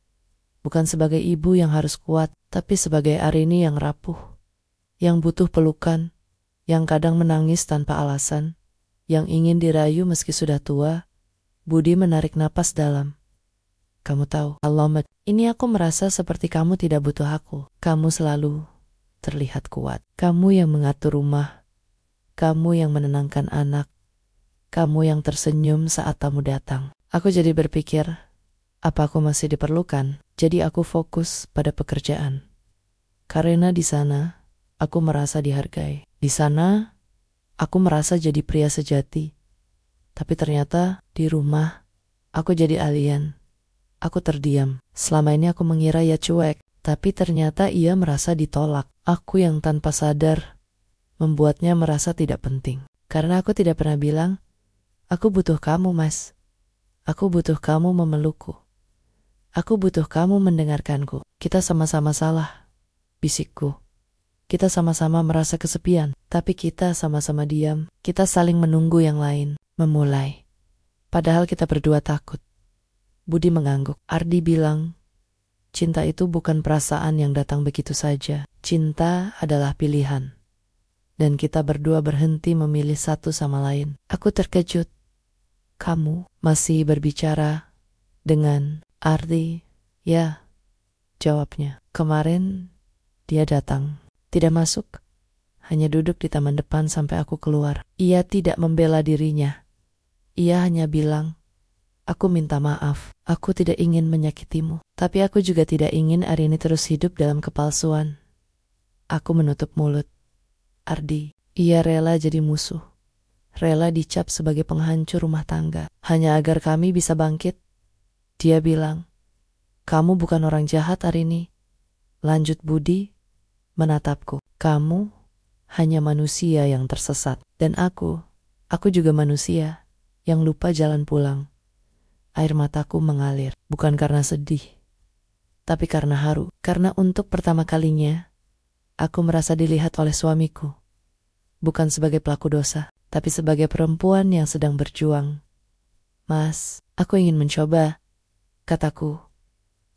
bukan sebagai ibu yang harus kuat, tapi sebagai Arini yang rapuh, yang butuh pelukan, yang kadang menangis tanpa alasan, yang ingin dirayu meski sudah tua. Budi menarik napas dalam. Kamu tahu, Alamat, ini aku merasa seperti kamu tidak butuh aku. Kamu selalu terlihat kuat. Kamu yang mengatur rumah, kamu yang menenangkan anak, kamu yang tersenyum saat tamu datang. Aku jadi berpikir, apa aku masih diperlukan? Jadi aku fokus pada pekerjaan. Karena di sana, aku merasa dihargai. Di sana, aku merasa jadi pria sejati. Tapi ternyata di rumah, aku jadi alien. Aku terdiam. Selama ini aku mengira ia cuek, tapi ternyata ia merasa ditolak. Aku yang tanpa sadar membuatnya merasa tidak penting. Karena aku tidak pernah bilang, aku butuh kamu, Mas. Aku butuh kamu memelukku. Aku butuh kamu mendengarkanku. Kita sama-sama salah, bisikku. Kita sama-sama merasa kesepian, tapi kita sama-sama diam. Kita saling menunggu yang lain memulai. Padahal kita berdua takut. Budi mengangguk. Ardi bilang, cinta itu bukan perasaan yang datang begitu saja. Cinta adalah pilihan. Dan kita berdua berhenti memilih satu sama lain. Aku terkejut. Kamu masih berbicara dengan Ardi? Ya, jawabnya. Kemarin dia datang. Tidak masuk. Hanya duduk di taman depan sampai aku keluar. Ia tidak membela dirinya. Ia hanya bilang, aku minta maaf. Aku tidak ingin menyakitimu. Tapi aku juga tidak ingin Arini terus hidup dalam kepalsuan. Aku menutup mulut. Ardi, ia rela jadi musuh. Rela dicap sebagai penghancur rumah tangga. Hanya agar kami bisa bangkit. Dia bilang, kamu bukan orang jahat Arini. Lanjut Budi, menatapku. Kamu hanya manusia yang tersesat. Dan aku juga manusia yang lupa jalan pulang. Air mataku mengalir, bukan karena sedih, tapi karena haru. Karena untuk pertama kalinya, aku merasa dilihat oleh suamiku. Bukan sebagai pelaku dosa, tapi sebagai perempuan yang sedang berjuang. Mas, aku ingin mencoba, kataku.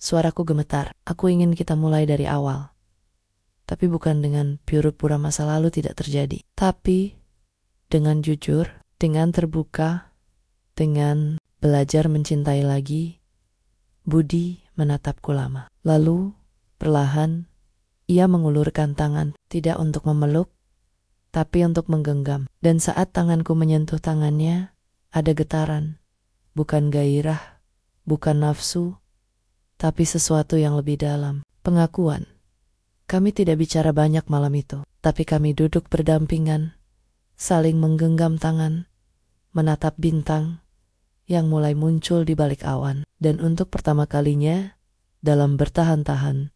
Suaraku gemetar. Aku ingin kita mulai dari awal. Tapi bukan dengan pura-pura masa lalu tidak terjadi. Tapi dengan jujur, dengan terbuka, dengan belajar mencintai lagi. Budi menatapku lama. Lalu, perlahan, ia mengulurkan tangan, tidak untuk memeluk, tapi untuk menggenggam. Dan saat tanganku menyentuh tangannya, ada getaran. Bukan gairah, bukan nafsu, tapi sesuatu yang lebih dalam. Pengakuan. Kami tidak bicara banyak malam itu, tapi kami duduk berdampingan, saling menggenggam tangan, menatap bintang yang mulai muncul di balik awan. Dan untuk pertama kalinya, dalam bertahan-tahan,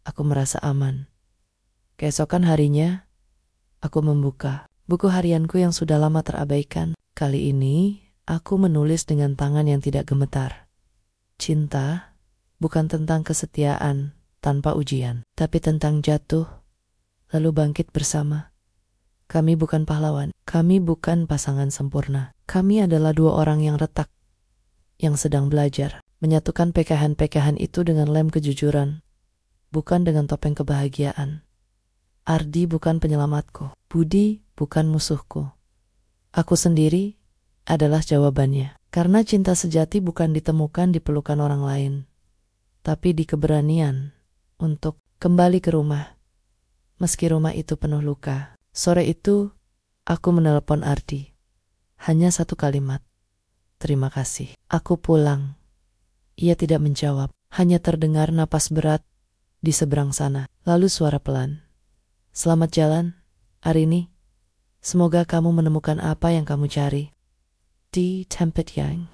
aku merasa aman. Keesokan harinya, aku membuka buku harianku yang sudah lama terabaikan. Kali ini, aku menulis dengan tangan yang tidak gemetar. Cinta bukan tentang kesetiaan tanpa ujian, tapi tentang jatuh, lalu bangkit bersama. Kami bukan pahlawan, kami bukan pasangan sempurna. Kami adalah dua orang yang retak, yang sedang belajar, menyatukan pekahan-pekahan itu dengan lem kejujuran, bukan dengan topeng kebahagiaan. Ardi bukan penyelamatku, Budi bukan musuhku. Aku sendiri adalah jawabannya. Karena cinta sejati bukan ditemukan di pelukan orang lain, tapi di keberanian untuk kembali ke rumah, meski rumah itu penuh luka. Sore itu, aku menelepon Ardi. Hanya satu kalimat, terima kasih. Aku pulang. Ia tidak menjawab, hanya terdengar napas berat di seberang sana. Lalu suara pelan, selamat jalan, Arini. Semoga kamu menemukan apa yang kamu cari. Di tempat yang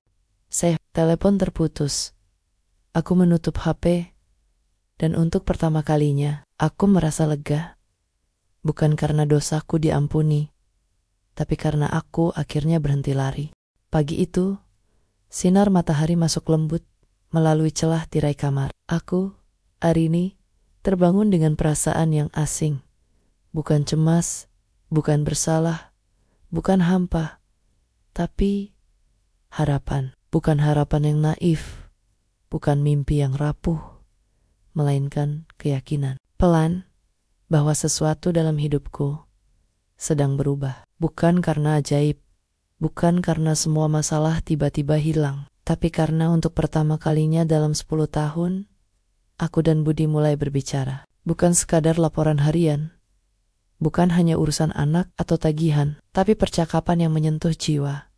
telepon terputus. Aku menutup HP, dan untuk pertama kalinya, aku merasa lega. Bukan karena dosaku diampuni, tapi karena aku akhirnya berhenti lari. Pagi itu, sinar matahari masuk lembut melalui celah tirai kamar. Aku, Arini, terbangun dengan perasaan yang asing. Bukan cemas, bukan bersalah, bukan hampa, tapi harapan. Bukan harapan yang naif, bukan mimpi yang rapuh, melainkan keyakinan pelan bahwa sesuatu dalam hidupku sedang berubah. Bukan karena ajaib, bukan karena semua masalah tiba-tiba hilang, tapi karena untuk pertama kalinya dalam 10 tahun, aku dan Budi mulai berbicara. Bukan sekadar laporan harian, bukan hanya urusan anak atau tagihan, tapi percakapan yang menyentuh jiwa.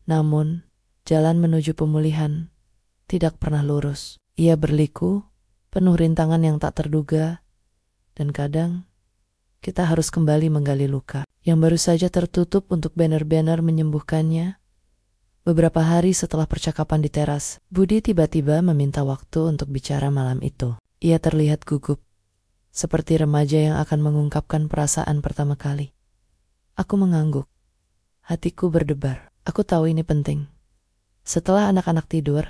Namun, jalan menuju pemulihan tidak pernah lurus. Ia berliku, penuh rintangan yang tak terduga, dan kadang kita harus kembali menggali luka yang baru saja tertutup untuk benar-benar menyembuhkannya. Beberapa hari setelah percakapan di teras, Budi tiba-tiba meminta waktu untuk bicara malam itu. Ia terlihat gugup, seperti remaja yang akan mengungkapkan perasaan pertama kali. Aku mengangguk. Hatiku berdebar. Aku tahu ini penting. Setelah anak-anak tidur,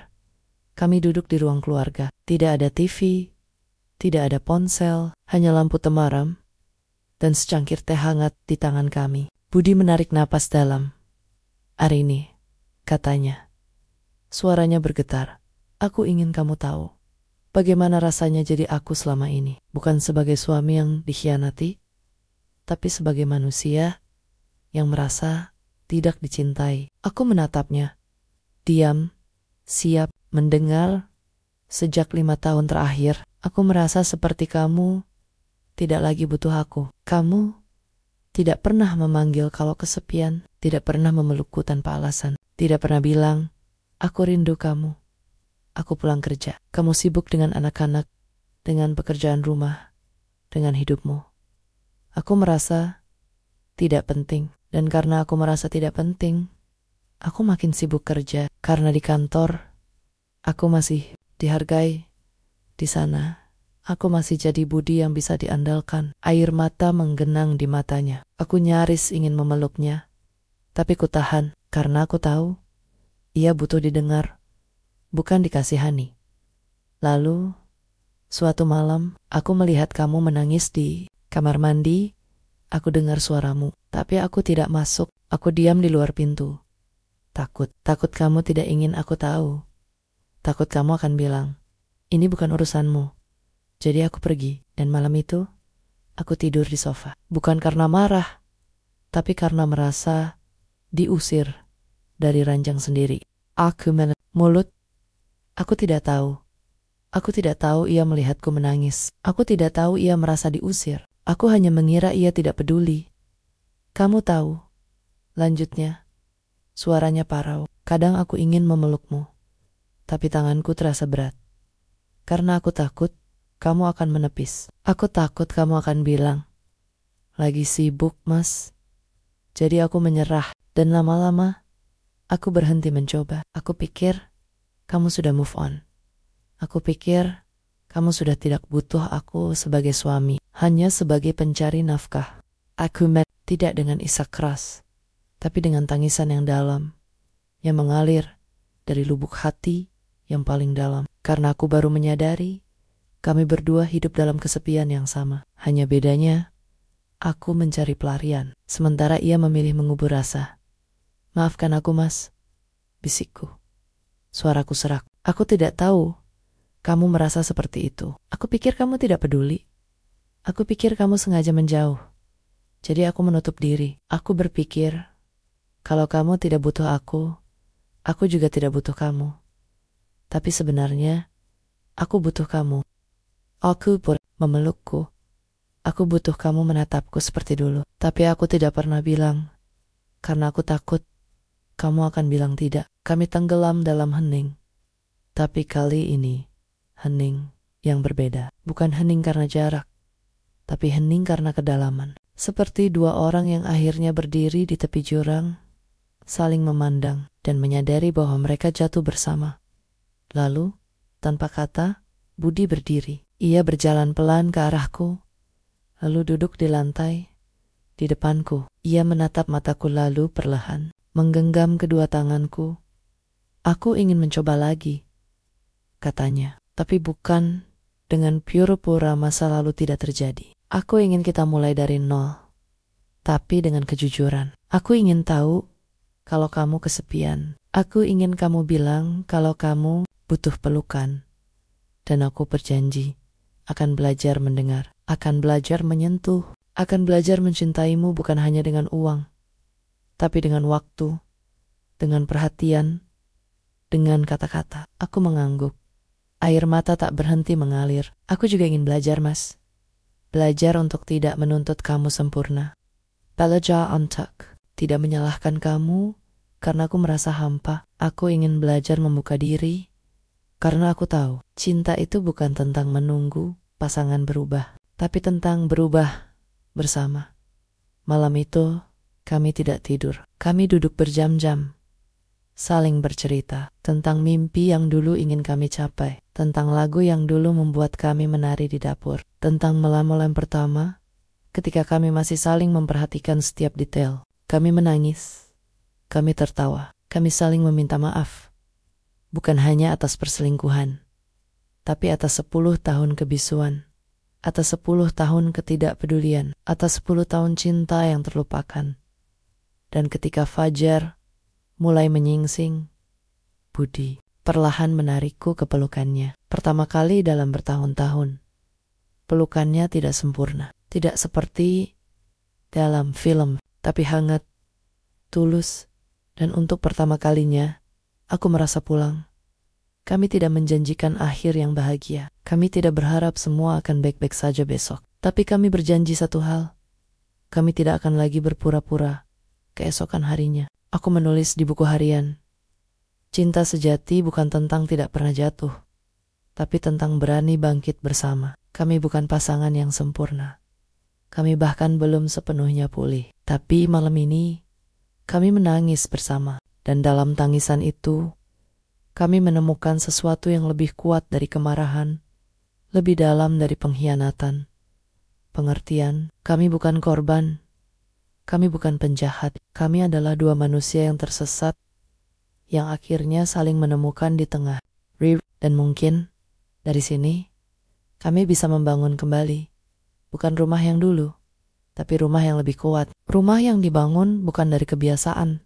kami duduk di ruang keluarga. Tidak ada TV, tidak ada ponsel, hanya lampu temaram, dan secangkir teh hangat di tangan kami. Budi menarik napas dalam. "Arini," katanya. Suaranya bergetar. "Aku ingin kamu tahu bagaimana rasanya jadi aku selama ini. Bukan sebagai suami yang dikhianati, tapi sebagai manusia yang merasa tidak dicintai." Aku menatapnya. Diam, siap mendengar. Sejak 5 tahun terakhir, aku merasa seperti kamu tidak lagi butuh aku. Kamu tidak pernah memanggil kalau kesepian, tidak pernah memelukku tanpa alasan, tidak pernah bilang, "Aku rindu kamu." Aku pulang kerja. Kamu sibuk dengan anak-anak, dengan pekerjaan rumah, dengan hidupmu. Aku merasa tidak penting. Dan karena aku merasa tidak penting, aku makin sibuk kerja. Karena di kantor, aku masih dihargai. Di sana, aku masih jadi Budi yang bisa diandalkan. Air mata menggenang di matanya. Aku nyaris ingin memeluknya, tapi ku tahan karena aku tahu ia butuh didengar, bukan dikasihani. Lalu, suatu malam, aku melihat kamu menangis di kamar mandi. Aku dengar suaramu, tapi aku tidak masuk. Aku diam di luar pintu. Takut kamu tidak ingin aku tahu. Takut kamu akan bilang, "Ini bukan urusanmu." Jadi aku pergi, dan malam itu, aku tidur di sofa. Bukan karena marah, tapi karena merasa diusir dari ranjang sendiri. Aku mulut. Aku tidak tahu. Aku tidak tahu ia melihatku menangis. Aku tidak tahu ia merasa diusir. Aku hanya mengira ia tidak peduli. "Kamu tahu," lanjutnya. Suaranya parau. "Kadang aku ingin memelukmu, tapi tanganku terasa berat. Karena aku takut kamu akan menepis. Aku takut kamu akan bilang, 'Lagi sibuk, Mas.' Jadi aku menyerah, dan lama-lama aku berhenti mencoba. Aku pikir kamu sudah move on. Aku pikir kamu sudah tidak butuh aku sebagai suami, hanya sebagai pencari nafkah." Aku tidak dengan isak keras, tapi dengan tangisan yang dalam, yang mengalir dari lubuk hati yang paling dalam. Karena aku baru menyadari, kami berdua hidup dalam kesepian yang sama. Hanya bedanya, aku mencari pelarian, sementara ia memilih mengubur rasa. "Maafkan aku, Mas," bisikku. Suaraku serak. "Aku tidak tahu kamu merasa seperti itu. Aku pikir kamu tidak peduli. Aku pikir kamu sengaja menjauh. Jadi aku menutup diri. Aku berpikir, kalau kamu tidak butuh aku juga tidak butuh kamu. Tapi sebenarnya, aku butuh kamu. Aku memelukku. Aku butuh kamu menatapku seperti dulu. Tapi aku tidak pernah bilang, karena aku takut kamu akan bilang tidak." Kami tenggelam dalam hening. Tapi kali ini, hening yang berbeda. Bukan hening karena jarak, tapi hening karena kedalaman. Seperti dua orang yang akhirnya berdiri di tepi jurang, saling memandang dan menyadari bahwa mereka jatuh bersama. Lalu, tanpa kata, Budi berdiri. Ia berjalan pelan ke arahku, lalu duduk di lantai di depanku. Ia menatap mataku lalu perlahan menggenggam kedua tanganku. "Aku ingin mencoba lagi," katanya, "tapi bukan dengan pura-pura masa lalu tidak terjadi. Aku ingin kita mulai dari nol, tapi dengan kejujuran. Aku ingin tahu kalau kamu kesepian. Aku ingin kamu bilang kalau kamu butuh pelukan. Dan aku berjanji akan belajar mendengar, akan belajar menyentuh, akan belajar mencintaimu bukan hanya dengan uang, tapi dengan waktu, dengan perhatian, dengan kata-kata." Aku mengangguk. Air mata tak berhenti mengalir. "Aku juga ingin belajar, Mas. Belajar untuk tidak menuntut kamu sempurna. Belajar untuk tidak menyalahkan kamu karena aku merasa hampa. Aku ingin belajar membuka diri, karena aku tahu cinta itu bukan tentang menunggu pasangan berubah, tapi tentang berubah bersama. Malam itu, kami tidak tidur. Kami duduk berjam-jam, saling bercerita tentang mimpi yang dulu ingin kami capai, tentang lagu yang dulu membuat kami menari di dapur, tentang malam-malam pertama ketika kami masih saling memperhatikan setiap detail. Kami menangis, kami tertawa, kami saling meminta maaf, bukan hanya atas perselingkuhan, tapi atas 10 tahun kebisuan, atas 10 tahun ketidakpedulian, atas 10 tahun cinta yang terlupakan. Dan ketika fajar mulai menyingsing, Budi perlahan menarikku ke pelukannya. Pertama kali dalam bertahun-tahun. Pelukannya tidak sempurna, tidak seperti dalam film, tapi hangat, tulus, dan untuk pertama kalinya, aku merasa pulang. Kami tidak menjanjikan akhir yang bahagia. Kami tidak berharap semua akan baik-baik saja besok. Tapi kami berjanji satu hal. Kami tidak akan lagi berpura-pura keesokan harinya. Aku menulis di buku harian. Cinta sejati bukan tentang tidak pernah jatuh, tapi tentang berani bangkit bersama. Kami bukan pasangan yang sempurna. Kami bahkan belum sepenuhnya pulih. Tapi malam ini, kami menangis bersama. Dan dalam tangisan itu, kami menemukan sesuatu yang lebih kuat dari kemarahan, lebih dalam dari pengkhianatan. Pengertian, kami bukan korban, kami bukan penjahat. Kami adalah dua manusia yang tersesat, yang akhirnya saling menemukan di tengah. Dan mungkin, dari sini, kami bisa membangun kembali. Bukan rumah yang dulu, tapi rumah yang lebih kuat. Rumah yang dibangun bukan dari kebiasaan,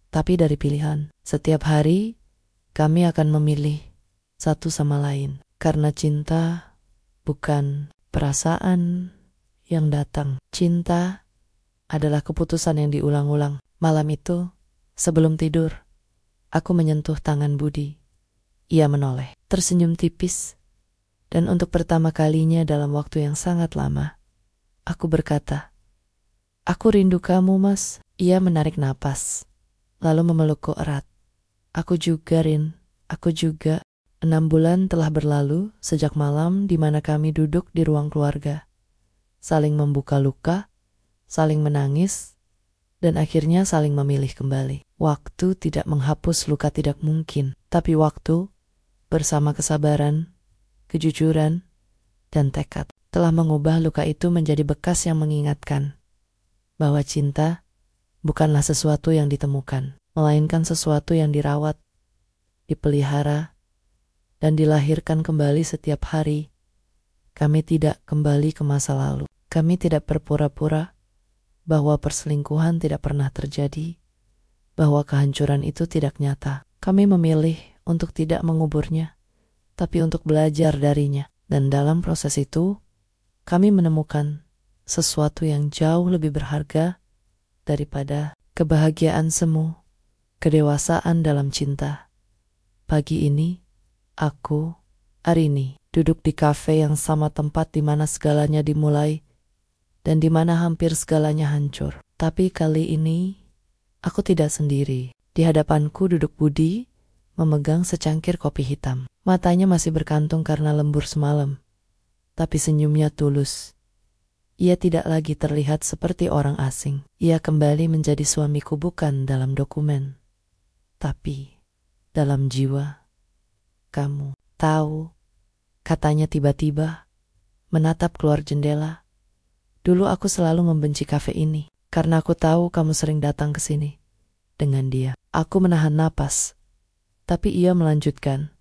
tapi dari pilihan. Setiap hari, kami akan memilih satu sama lain. Karena cinta bukan perasaan yang datang. Cinta adalah keputusan yang diulang-ulang. Malam itu, sebelum tidur, aku menyentuh tangan Budi. Ia menoleh, tersenyum tipis. Dan untuk pertama kalinya dalam waktu yang sangat lama, aku berkata, "Aku rindu kamu, Mas." Ia menarik napas, lalu memelukku erat. Aku juga, Rin. Aku juga. 6 bulan telah berlalu sejak malam di mana kami duduk di ruang keluarga, saling membuka luka, saling menangis, dan akhirnya saling memilih kembali. Waktu tidak menghapus luka, tidak mungkin. Tapi waktu, bersama kesabaran, kejujuran, dan tekad, telah mengubah luka itu menjadi bekas yang mengingatkan bahwa cinta bukanlah sesuatu yang ditemukan, melainkan sesuatu yang dirawat, dipelihara, dan dilahirkan kembali setiap hari. Kami tidak kembali ke masa lalu. Kami tidak berpura-pura bahwa perselingkuhan tidak pernah terjadi, bahwa kehancuran itu tidak nyata. Kami memilih untuk tidak menguburnya, tapi untuk belajar darinya. Dan dalam proses itu, kami menemukan sesuatu yang jauh lebih berharga daripada kebahagiaan semu, kedewasaan dalam cinta. Pagi ini, aku, Arini, duduk di kafe yang sama, tempat di mana segalanya dimulai dan di mana hampir segalanya hancur. Tapi kali ini, aku tidak sendiri. Di hadapanku duduk Budi, memegang secangkir kopi hitam. Matanya masih berkantung karena lembur semalam, tapi senyumnya tulus. Ia tidak lagi terlihat seperti orang asing. Ia kembali menjadi suamiku, bukan dalam dokumen, tapi dalam jiwa. Kamu tahu, katanya tiba-tiba, menatap keluar jendela. Dulu aku selalu membenci kafe ini, karena aku tahu kamu sering datang ke sini dengan dia. Aku menahan napas, tapi ia melanjutkan.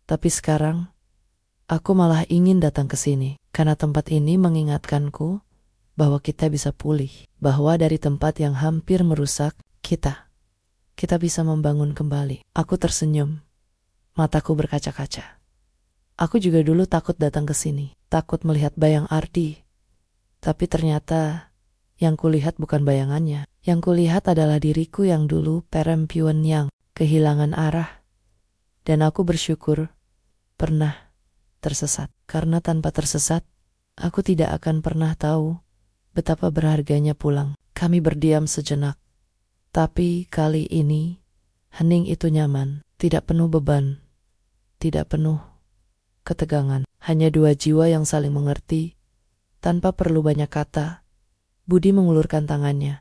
Tapi sekarang, aku malah ingin datang ke sini, karena tempat ini mengingatkanku bahwa kita bisa pulih, bahwa dari tempat yang hampir merusak, kita bisa membangun kembali. Aku tersenyum, mataku berkaca-kaca. Aku juga dulu takut datang ke sini, takut melihat bayang Ardi. Tapi ternyata yang kulihat bukan bayangannya. Yang kulihat adalah diriku yang dulu perempuan yang kehilangan arah. Dan aku bersyukur pernah tersesat. Karena tanpa tersesat, aku tidak akan pernah tahu betapa berharganya pulang. Kami berdiam sejenak, Tapi kali ini, hening itu nyaman, tidak penuh beban, tidak penuh ketegangan. Hanya dua jiwa yang saling mengerti, tanpa perlu banyak kata. Budi mengulurkan tangannya,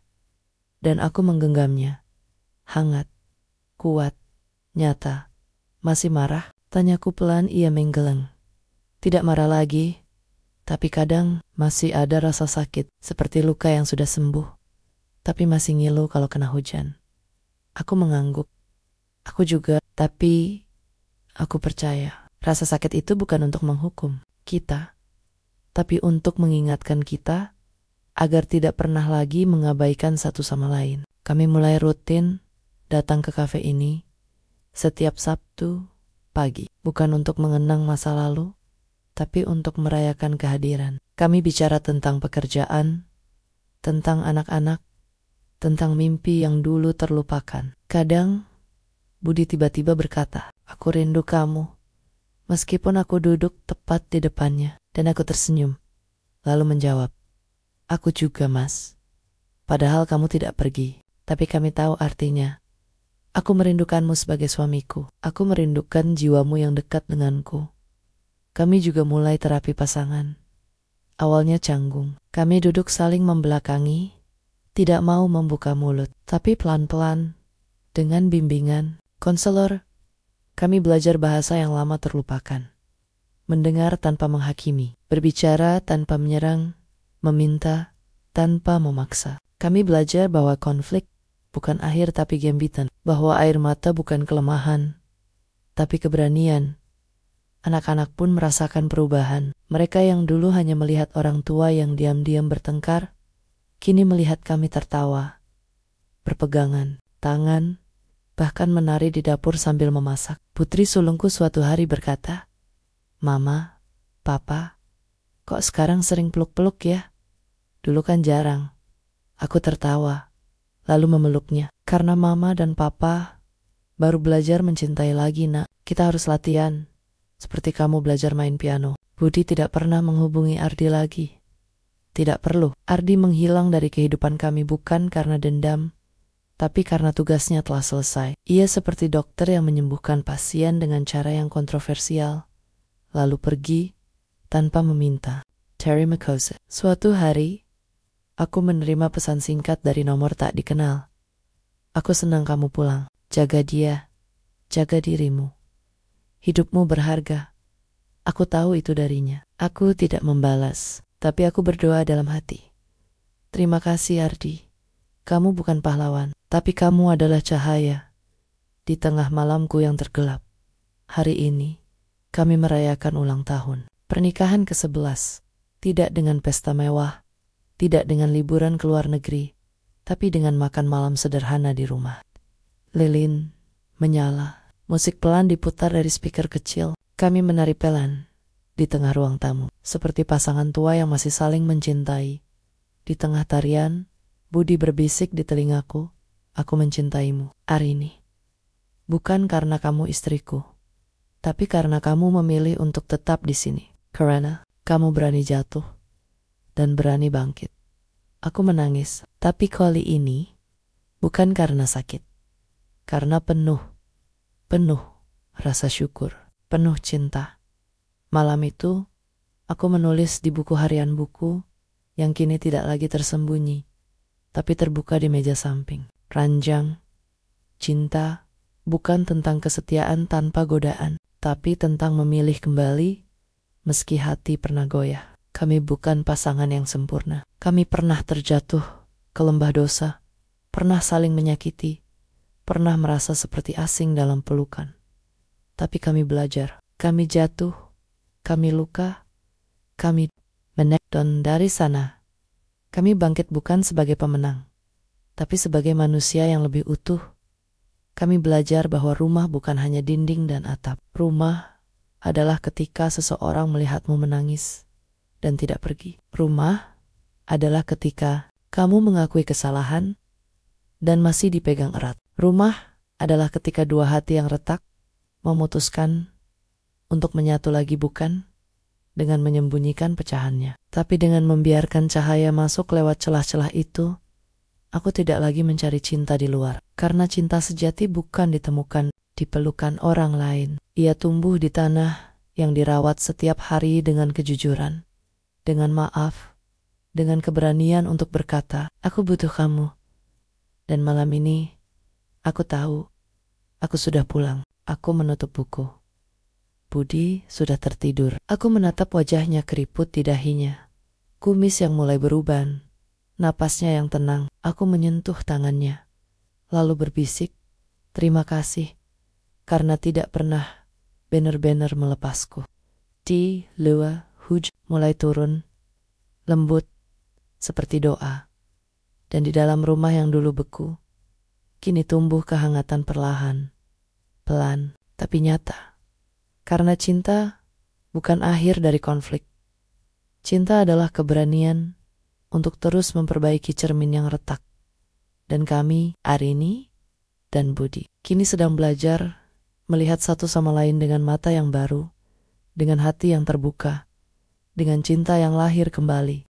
dan aku menggenggamnya. Hangat, kuat, nyata. Masih marah? Tanyaku pelan. Ia menggeleng. Tidak marah lagi, tapi kadang masih ada rasa sakit, seperti luka yang sudah sembuh, tapi masih ngilu kalau kena hujan. Aku mengangguk. Aku juga, tapi aku percaya. Rasa sakit itu bukan untuk menghukum kita, tapi untuk mengingatkan kita agar tidak pernah lagi mengabaikan satu sama lain. Kami mulai rutin datang ke kafe ini setiap Sabtu pagi, bukan untuk mengenang masa lalu, tapi untuk merayakan kehadiran. Kami bicara tentang pekerjaan, tentang anak-anak, tentang mimpi yang dulu terlupakan. Kadang, Budi tiba-tiba berkata, "Aku rindu kamu." Meskipun aku duduk tepat di depannya, dan aku tersenyum, lalu menjawab, "Aku juga, Mas. Padahal kamu tidak pergi, tapi kami tahu artinya. Aku merindukanmu sebagai suamiku. Aku merindukan jiwamu yang dekat denganku." Kami juga mulai terapi pasangan. Awalnya canggung. Kami duduk saling membelakangi, tidak mau membuka mulut. Tapi pelan-pelan, dengan bimbingan konselor, kami belajar bahasa yang lama terlupakan. Mendengar tanpa menghakimi, berbicara tanpa menyerang, meminta tanpa memaksa. Kami belajar bahwa konflik bukan akhir tapi gembitan, bahwa air mata bukan kelemahan, tapi keberanian. Anak-anak pun merasakan perubahan. Mereka yang dulu hanya melihat orang tua yang diam-diam bertengkar, kini melihat kami tertawa, berpegangan tangan, bahkan menari di dapur sambil memasak. Putri sulungku suatu hari berkata, "Mama, Papa, kok sekarang sering peluk-peluk ya? Dulu kan jarang." Aku tertawa, lalu memeluknya. "Karena Mama dan Papa baru belajar mencintai lagi, Nak. Kita harus latihan, seperti kamu belajar main piano." Budi tidak pernah menghubungi Ardi lagi. Tidak perlu. Ardi menghilang dari kehidupan kami bukan karena dendam, tapi karena tugasnya telah selesai. Ia seperti dokter yang menyembuhkan pasien dengan cara yang kontroversial, lalu pergi tanpa meminta. Terry McCose. Suatu hari, aku menerima pesan singkat dari nomor tak dikenal. "Aku senang kamu pulang. Jaga dia, jaga dirimu. Hidupmu berharga." Aku tahu itu darinya. Aku tidak membalas, tapi aku berdoa dalam hati. "Terima kasih Ardi. Kamu bukan pahlawan, tapi kamu adalah cahaya di tengah malamku yang tergelap." Hari ini, kami merayakan ulang tahun. Pernikahan ke-11. Tidak dengan pesta mewah, tidak dengan liburan ke luar negeri, tapi dengan makan malam sederhana di rumah. Lilin menyala. Musik pelan diputar dari speaker kecil. Kami menari pelan di tengah ruang tamu, seperti pasangan tua yang masih saling mencintai. Di tengah tarian, Budi berbisik di telingaku, "Aku mencintaimu, Arini. Bukan karena kamu istriku, tapi karena kamu memilih untuk tetap di sini. Karena kamu berani jatuh dan berani bangkit." Aku menangis, tapi kali ini bukan karena sakit, karena penuh rasa syukur, penuh cinta. Malam itu, aku menulis di buku harian buku yang kini tidak lagi tersembunyi, tapi terbuka di meja samping. Ranjang, cinta bukan tentang kesetiaan tanpa godaan, tapi tentang memilih kembali meski hati pernah goyah. Kami bukan pasangan yang sempurna. Kami pernah terjatuh ke lembah dosa, pernah saling menyakiti, pernah merasa seperti asing dalam pelukan. Tapi kami belajar, kami jatuh, kami luka, kami menek, dan dari sana, kami bangkit bukan sebagai pemenang, tapi sebagai manusia yang lebih utuh. Kami belajar bahwa rumah bukan hanya dinding dan atap. Rumah adalah ketika seseorang melihatmu menangis dan tidak pergi. Rumah adalah ketika kamu mengakui kesalahan dan masih dipegang erat. Rumah adalah ketika dua hati yang retak memutuskan untuk menyatu lagi, bukan dengan menyembunyikan pecahannya, tapi dengan membiarkan cahaya masuk lewat celah-celah itu Aku tidak lagi mencari cinta di luar, karena cinta sejati bukan ditemukan di pelukan orang lain. Ia tumbuh di tanah yang dirawat setiap hari dengan kejujuran, dengan maaf, dengan keberanian untuk berkata, "Aku butuh kamu." Dan malam ini, aku tahu, aku sudah pulang. Aku menutup buku. Budi sudah tertidur. Aku menatap wajahnya keriput di dahinya. Kumis yang mulai beruban, napasnya yang tenang. Aku menyentuh tangannya, lalu berbisik, "Terima kasih, karena tidak pernah benar-benar melepasku." Di luar, hujan mulai turun, lembut, seperti doa. Dan di dalam rumah yang dulu beku, kini tumbuh kehangatan perlahan, pelan, tapi nyata. Karena cinta bukan akhir dari konflik. Cinta adalah keberanian untuk terus memperbaiki cermin yang retak. Dan kami, Arini dan Budi, kini sedang belajar melihat satu sama lain dengan mata yang baru, dengan hati yang terbuka, dengan cinta yang lahir kembali.